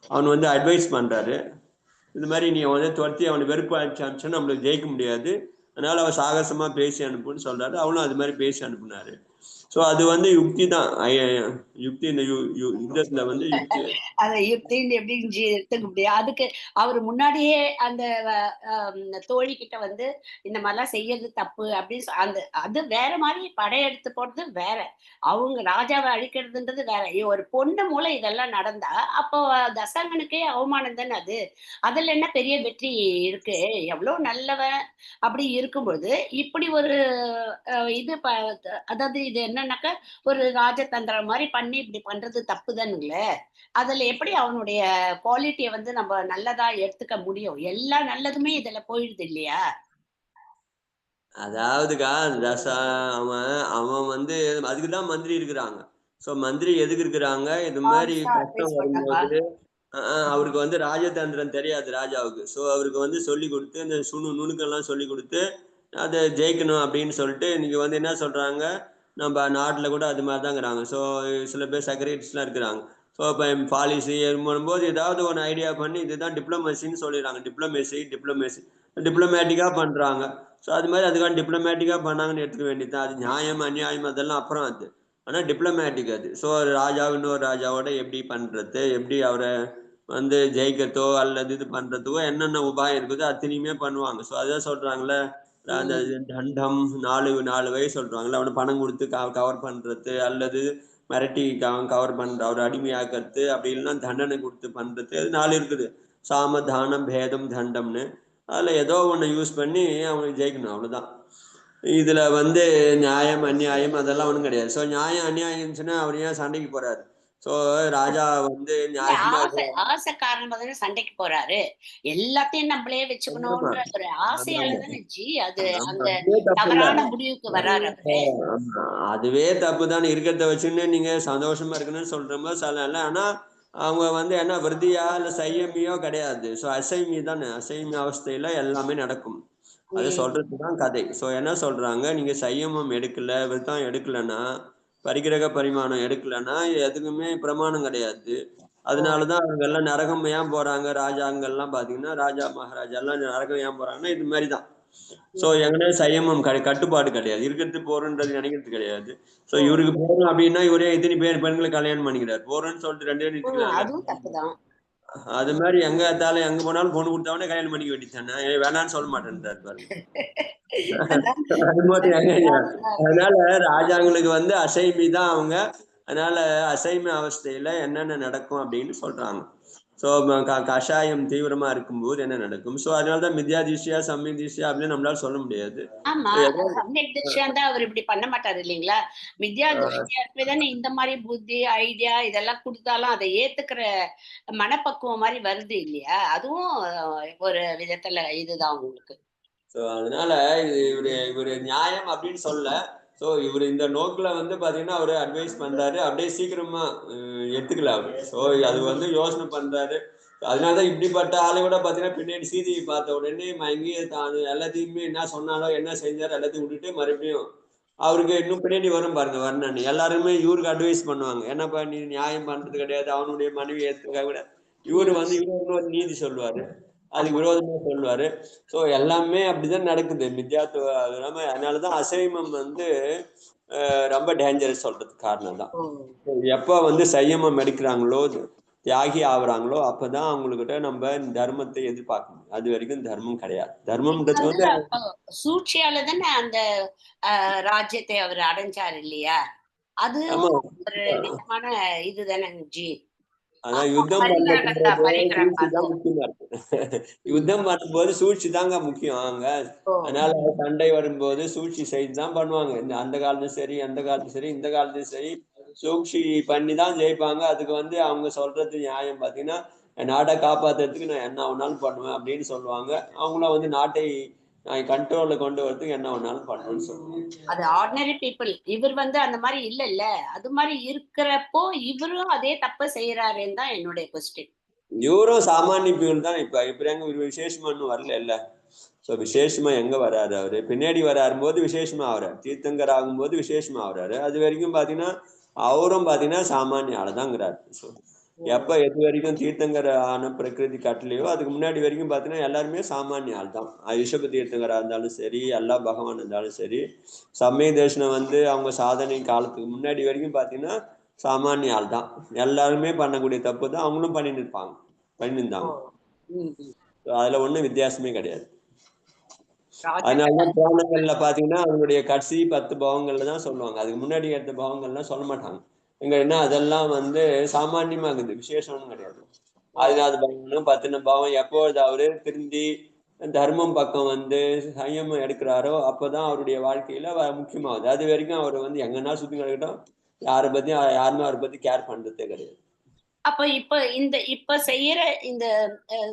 S1: அவன் வந்து அட்வைஸ் பண்றாரு. இது மாதிரி நீ வந்து துரத்தி அவனை வெறுப்பு அனுப்பிச்சா நம்மளுக்கு ஜெயிக்க முடியாது, அதனால அவன் சாகசமா பேசி அனுப்புன்னு சொல்றாரு. அவனும் அது மாதிரி பேசி அனுப்புனாரு. சோ அது வந்து யுக்தி தான். யுக்தி இந்த யுத்தத்துல வந்து யுக்தி
S3: அத யுக்தின்னு எப்படி எடுத்துக்க முடியும். அதுக்கு அவர் முன்னாடியே அந்த தோழி கிட்ட வந்து இந்த மாதிரிலாம் செய்யறது தப்பு அப்படின்னு அந்த அது வேற மாதிரி படையெடுத்து போடுறது வேற, அவங்க ராஜாவை அழிக்கிறதுன்றது வேற. ஒரு பொண்ணு மூலம் இதெல்லாம் நடந்தா அப்போ தசங்கனுக்கே அவமானம் தானே அது. அதுல என்ன பெரிய வெற்றி இருக்கு, எவ்வளவு நல்லவன் அப்படி இருக்கும்போது இப்படி ஒரு இது அதாவது இது என்னன்னாக்க ஒரு ராஜதந்திரம் மாதிரி பண்ணி இப்படி பண்றது தப்பு தானுங்களே. அதுல எப்படி அவனுடைய குவாலிட்டியை வந்து நம்ம நல்லதா எடுத்துக்க முடியும்? எல்லா நல்லதுமே இதுல போயிடுது இல்லையா?
S1: அதாவதுக்கா அவன் அவன் வந்து அதுக்குதான் மந்திரி இருக்கிறாங்க. சோ மந்திரி எதுக்கு இருக்கிறாங்க, இது மாதிரி கஷ்டம் வரும்போது அவருக்கு வந்து ராஜதந்திரம் தெரியாது ராஜாவுக்கு. சோ அவருக்கு வந்து சொல்லி கொடுத்து இந்த நுணுக்கெல்லாம் சொல்லி கொடுத்து அதை ஜெயிக்கணும் அப்படின்னு சொல்லிட்டு நீங்க வந்து என்ன சொல்றாங்க, நம்ம நாட்டுல கூட அது மாதிரி தாங்கிறாங்க. ஸோ சில பேர் செக்ரட்டரிஸ்லாம் இருக்கிறாங்க. ஸோ இப்போ பாலிசி வரும்போது ஏதாவது ஒன்று ஐடியா பண்ணி இதுதான் டிப்ளமேசின்னு சொல்லிடுறாங்க. டிப்ளமேட்டிக்காக பண்ணுறாங்க. ஸோ அது மாதிரி அதுக்கான டிப்ளமேட்டிக்காக பண்ணாங்கன்னு எடுத்துக்க வேண்டியது. அது நியாயம் அநியாயம் அதெல்லாம் அப்புறம் அது. ஆனால் டிப்ளமேட்டிக் அது. ஸோ ராஜா இன்னொரு ராஜாவோட எப்படி பண்ணுறது, எப்படி அவரை வந்து ஜெயிக்கிறதோ அல்லது இது பண்ணுறதுக்கோ என்னென்ன உபாயம் இருக்குதோ அத்தனையுமே பண்ணுவாங்க. ஸோ அதான் சொல்கிறாங்களே, அந்த தண்டம் 4 வயசு சொல்றாங்கல்ல, அவனை பணம் கொடுத்து கவர் பண்றது அல்லது மிரட்டி கவர் பண்ற, அவர் அடிமையாக்குறது, அப்படி இல்லைன்னா தண்டனை கொடுத்து பண்றது, அது 4 இருக்குது. சாம தானம் பேதம் தண்டம்னு. அதுல ஏதோ ஒண்ணு யூஸ் பண்ணி அவனுக்கு ஜெயிக்கணும், அவ்வளவுதான். இதுல வந்து நியாயம் அநியாயம் அதெல்லாம் ஒண்ணும் கிடையாது. ஸோ நியாயம் அநியாயம் இருந்துச்சுன்னா அவர் ஏன் சண்டைக்கு போறாரு? சோ ராஜா வந்து நியாயமா
S3: ஆசை காரணமா தானே சண்டைக்கு போறாரு. எல்லாத்தையும் நம்மளே வச்சுக்கணும்ன்ற ஒரு ஆசையால தானே ஜி அது அந்த தவறான முடிவுக்கு வர்றாரு அவரு.
S1: அதுவே தப்பு தானே. இருக்கிறத வச்சுன்னு நீங்க சந்தோஷமா இருக்கணும்னு சொல்றோமோ சொல்லல. ஆனா அவங்க வந்து என்ன விருதியா இல்ல சையமியோ கிடையாது. ஸோ அசைமி தானே, அசைமி அவஸ்தையில எல்லாமே நடக்கும். அது சொல்றதுதான் கதை. ஸோ என்ன சொல்றாங்க, நீங்க சையமம் எடுக்கல, விரதம் எடுக்கலன்னா, பரிகிரக பரிமாணம் எடுக்கலன்னா எதுக்குமே பிரமாணம் கிடையாது. அதனாலதான் அவங்க எல்லாம் நரகம் ஏன் போறாங்க, ராஜாங்கள்லாம் பாத்தீங்கன்னா ராஜா மகாராஜா எல்லாம் நரகம் ஏன் போறாங்கன்னா இது மாதிரிதான். சோ எங்கன்னா சயமம் கட்டுப்பாடு கிடையாது, இருக்கிறது போறன்றது நினைக்கிறது கிடையாது. சோ இவருக்கு போறோம் அப்படின்னா இவரே எத்தனை பெண்களை கல்யாணம் பண்ணிக்கிறார், போறேன்னு சொல்லிட்டு 2 பேரும் நிறுத்திக்கலாம்ல.
S3: அதுவும் தப்புதான்.
S1: அது மாதிரி எங்க இருந்தாலும் எங்க போனாலும் பொண்ணு கொடுத்தவனே கல்யாணம் பண்ணிக்க வேண்டியதானே, வேணான்னு சொல்ல மாட்டேன்றாரு பாருங்க. அது மாதிரி அதனால ராஜாங்களுக்கு வந்து அசைமி தான் அவங்க. அதனால அசைம அவஸ்தையில என்னென்ன நடக்கும் அப்படின்னு சொல்றாங்க. சோ கஷாயம் தீவிரமா இருக்கும்போது என்ன நடக்கும். சோ அதனாலதான் மித்யா திஷ்யா சமய திஷ்யா அப்படின்னு நம்மளால சொல்ல முடியாது.
S3: ஆமா, சமயக் திருஷ்டியா அவர் இப்படி பண்ண மாட்டாரு இல்லைங்களா? மித்யா திருஷ்டியா தானே இந்த மாதிரி புத்தி ஐடியா இதெல்லாம் கொடுத்தாலும் அதை ஏத்துக்கிற மனப்பக்குவம் மாதிரி வருது இல்லையா? அதுவும் ஒரு விதத்துல இதுதான் உங்களுக்கு.
S1: சோ அதனால இவரு நியாயம் அப்படின்னு சொல்ல. சோ இவரு இந்த நோக்குல வந்து பாத்தீங்கன்னா அவரு அட்வைஸ் பண்றாரு, அப்படியே சீக்கிரமா எடுத்துக்கல அவரு. சோ அது வந்து யோசனை பண்றாரு. அதனாலதான் இப்படிப்பட்ட ஆளை கூட பாத்தீங்கன்னா பின்னாடி சீதையை பார்த்த உடனே மயங்கி தான் எல்லாத்தையுமே என்ன சொன்னாலோ என்ன செஞ்சாரோ எல்லாத்தையும் விட்டுட்டு மறுபடியும் அவருக்கு இன்னும் பின்னாடி வரும் பாருங்க வர்ணன். எல்லாருமே இவருக்கு அட்வைஸ் பண்ணுவாங்க, என்னப்பா நீ நியாயம் பண்றது கிடையாது, அவனுடைய மனைவி ஏத்துக்க கூட இவரு வந்து இவரு நீதி சொல்லுவாரு, அதுக்கு விரோதமா சொல்லுவாரு. சோ எல்லாமே அப்படிதான் நடக்குது மித்யாத்துவ. அதனாலதான் அசைவம் வந்து ரொம்ப டேஞ்சரஸ் சொல்றதுக்கு காரணம் தான். எப்ப வந்து சையமம் எடுக்கிறாங்களோ தியாகி ஆகுறாங்களோ அப்பதான் அவங்ககிட்ட நம்ம தர்மத்தை எதிர்பார்க்கணும். அது வரைக்கும் தர்மம் கிடையாது. தர்மம்ன்றது வந்து
S3: சூழ்ச்சியால தானே அந்த ராஜ்யத்தை அவர் அடைஞ்சாரு இல்லையா? அது ஒரு நிஜமான இதுதானே ஜி.
S1: அதான் யுத்தம் தான் முக்கியமா இருக்கு. யுத்தம் பண்ணும்போது சூழ்ச்சி தாங்க முக்கியம் அங்க. அதனால சண்டை வரும்போது சூழ்ச்சி செய்து தான் பண்ணுவாங்க. அந்த காலத்தும் சரி அந்த காலத்தும் சரி இந்த காலத்தும் சரி சூழ்ச்சி பண்ணி தான் ஜெயிப்பாங்க. அதுக்கு வந்து அவங்க சொல்றது நியாயம் பாத்தீங்கன்னா நாட்டை காப்பாத்துறதுக்கு நான் என்ன வேணாலும் பண்ணுவேன் அப்படின்னு சொல்லுவாங்க. அவங்களும் வந்து நாட்டை கண்ட்ரோல்ல கொண்டு வரதுக்கு என்ன வேணாலும் பண்ணுவேன்னு சொல்லுவாங்க.
S3: அது ஆர்டினரி பீப்புள். இவர் வந்து அந்த மாதிரி இல்ல. அது மாதிரி இருக்கிறப்போ இவரும் அதே தப்ப செய்யறாருன்னு தான் என்னுடைய கொஸ்டின்.
S1: இவரும் சாமானிய பீப்புள் தான். இப்ப எங்க விசேஷமா இன்னும் வரல இல்ல. சோ விசேஷமா எங்க வராரு அவரு, பின்னாடி வராரும் போது விசேஷமா ஆகுறாரு, தீர்த்தங்கர் ஆகும்போது விசேஷமா ஆகுறாரு. அது வரைக்கும் பாத்தீங்கன்னா அவரும் பாத்தீங்கன்னா சாமானிய ஆளுதாங்கிறாரு. எப்ப எது வரைக்கும் தீர்த்தங்கர் ஆன பிரகிருதி கட்டலையோ அதுக்கு முன்னாடி வரைக்கும் பாத்தீங்கன்னா எல்லாருமே சாமானிய ஆள் தான். ரிஷப தீர்த்தங்கரா இருந்தாலும் சரி, அல்லா பகவான் இருந்தாலும் சரி, சமய தர்ஷனம் வந்து அவங்க சாதனை காலத்துக்கு முன்னாடி வரைக்கும் பாத்தீங்கன்னா சாமானிய ஆள் தான். எல்லாருமே பண்ணக்கூடிய தப்பு தான் அவங்களும் பண்ணிட்டு இருப்பாங்க, பண்ணிருந்தாங்க. அதுல ஒண்ணும் வித்தியாசமே கிடையாது. அதனாலதான் புராணங்கள்ல பாத்தீங்கன்னா அவங்களுடைய கடைசி 10 பாவங்கள்ல தான் சொல்லுவாங்க, அதுக்கு முன்னாடி எடுத்த பாவங்கள்லாம் சொல்ல மாட்டாங்க. எங்க என்ன அதெல்லாம் வந்து சாமானியமா இருக்குது, விசேஷம்னு கிடையாது. 14 பாவங்களும் 10 பாவம் எப்போது அவரு திருந்தி தர்மம் பக்கம் வந்து சயமம் எடுக்கிறாரோ அப்பதான் அவருடைய வாழ்க்கையில முக்கியமாகுது. அது வரைக்கும் அவர் வந்து எங்கன்னா சுத்தி கிடக்கட்டும், யாருமே அவரை பத்தி கேர் பண்றதே கிடையாது.
S3: அப்ப இப்ப செய்யற இந்த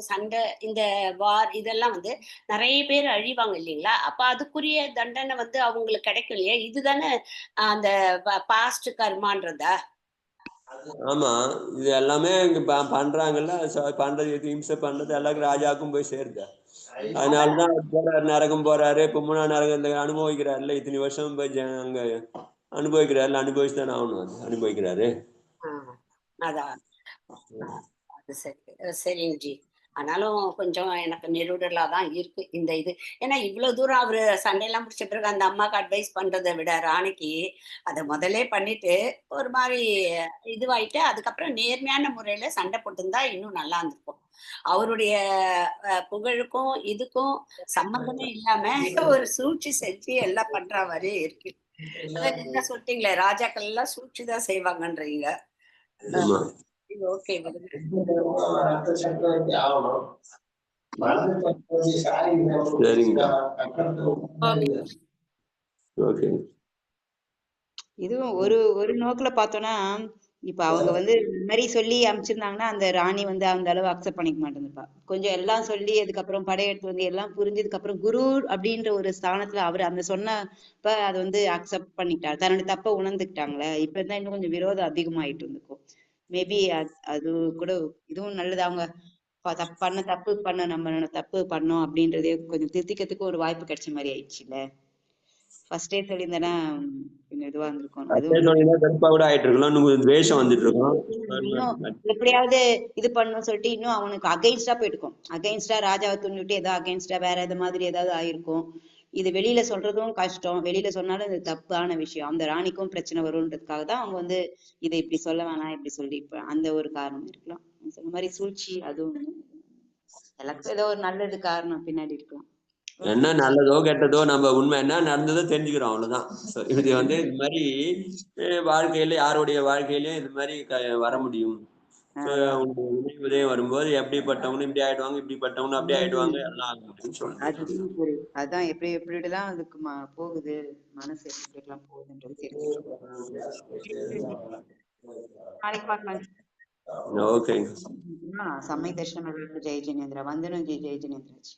S3: சண்டை இந்த வார் இதெல்லாம் வந்து நிறைய பேர் அழிவாங்க இல்லைங்களா? அப்ப அதுக்குரிய தண்டனை வந்து அவங்களுக்கு கிடைக்கும் இல்லையா? இதுதானே அந்த பாஸ்ட் கர்மான்றதா?
S1: ஆமா, இது எல்லாமே இங்க பண்றாங்கல்ல. பண்றது ஹிம்சை பண்றது எல்லாருக்கும் ராஜாவுக்கும் போய் சேருது. அதனாலதான் போறாரு, நரகம் போறாரு. இப்ப 3ஆம் நரகத்தை அனுபவிக்கிறாருல்ல, இத்தனை வருஷம் போய் அங்க அனுபவிக்கிறாருல, அனுபவிச்சுதானே ஆகணும். அது அனுபவிக்கிறாரு.
S3: அதான் அது சரி. சரிங்க ஜி. ஆனாலும் கொஞ்சம் எனக்கு நெருடலா தான் இருக்கு இந்த இது. ஏன்னா இவ்வளவு தூரம் அவரு சண்டையெல்லாம் முடிச்ச பிறகு அந்த அம்மாவுக்கு அட்வைஸ் பண்றதை விட ராணிக்கு அதை முதலே பண்ணிட்டு ஒரு மாதிரி இதுவாயிட்டு அதுக்கப்புறம் நேர்மையான முறையில சண்டை போட்டுருந்தா இன்னும் நல்லா இருந்திருக்கும். அவருடைய புகழுக்கும் இதுக்கும் சம்பந்தமே இல்லாம ஒரு சூழ்ச்சி செஞ்சு எல்லாம் பண்ற மாதிரி இருக்கு. நீங்க சொல்லிட்டீங்களே ராஜாக்கள் எல்லாம் சூழ்ச்சி தான் செய்வாங்கன்றீங்க. ஓகே
S2: இதுவும் ஒரு நோக்குல பார்த்தோம்னா இப்ப அவங்க வந்து இந்த மாதிரி சொல்லி அனுப்பிச்சிருந்தாங்கன்னா அந்த ராணி வந்து அந்த அளவு அக்செப்ட் பண்ணிக்க மாட்டேங்குதுப்பா. கொஞ்சம் எல்லாம் சொல்லி அதுக்கப்புறம் படையெடுத்து வந்து எல்லாம் புரிஞ்சதுக்கு அப்புறம் குரு அப்படின்ற ஒரு ஸ்தானத்துல அவர் அந்த சொன்னப்ப அதை வந்து அக்செப்ட் பண்ணிக்கிட்டாரு, தன்னுடைய தப்ப உணர்ந்துக்கிட்டாங்களே. இப்பதான் இன்னும் கொஞ்சம் விரோதம் அதிகமாயிட்டு இருந்துக்கும். மேபி அது கூட இதுவும் நல்லது. அவங்க தப்பு பண்ண நம்ம தப்பு பண்ணோம் அப்படின்றதே கொஞ்சம் திருத்திக்கிறதுக்கு ஒரு வாய்ப்பு கிடைச்ச மாதிரி ஆயிடுச்சுல்ல. ஃபர்ஸ்டே சொல்லியிருந்தேன்னா கொஞ்சம் இதுவா இருந்திருக்கும்.
S1: அதே
S2: அதுவும்
S1: சொல்லிதான் கருப்பா கூட ஆயிட்டு இருக்கலாம், இன்னும் துவேஷம் வந்துட்டு இருக்கும்.
S2: இன்னும் எப்படியாவது இது பண்ணணும் சொல்லிட்டு இன்னும் அவனுக்கு அகைன்ஸ்டா போயிட்டுக்கும். அகைன்ஸ்டா ராஜாவை துணிவிட்டு ஏதோ அகைன்ஸ்டா வேற எது மாதிரி ஏதாவது ஆயிருக்கும். இது வெளியில சொல்றதும் கஷ்டம், வெளியில சொன்னாலும் இது தப்பான விஷயம், அந்த ராணிக்கும் பிரச்சனை வரும்ன்றதுக்காக தான் அவங்க வந்து இதை இப்படி சொல்ல வேணாம் இப்படி சொல்லி அந்த ஒரு காரணம் இருக்கலாம். நீங்க சொன்ன மாதிரி சூழ்ச்சி அதுவும் எல்லாருக்கும் ஏதோ ஒரு நல்லது காரணம் பின்னாடி இருக்கலாம்.
S1: என்ன நல்லதோ கெட்டதோ நம்ம உண்மை என்ன நடந்ததோ தெரிஞ்சுக்கிறோம், அவ்வளவுதான். இது வந்து இது மாதிரி வாழ்க்கையில யாருடைய வாழ்க்கையிலயும் இது மாதிரி வர முடியும். உதயம் வரும்போது எப்படிப்பட்டவனும் இப்படி ஆயிடுவாங்க, இப்படிப்பட்டவனும் அப்படி ஆயிடுவாங்க, எல்லாம் ஆகும் சொல்லுங்க.
S2: அதான் எப்படி எப்படிலாம் அதுக்கு போகுது, மனசு எப்படி எல்லாம் போகுதுன்றது தெரியும். நாளைக்கு பார்க்கலாம்.
S1: ஓகே.
S2: சமய தர்ஷனம் ஜெய ஜினேந்திரா. வந்தனம் ஜி ஜெய ஜினேந்திராஜி.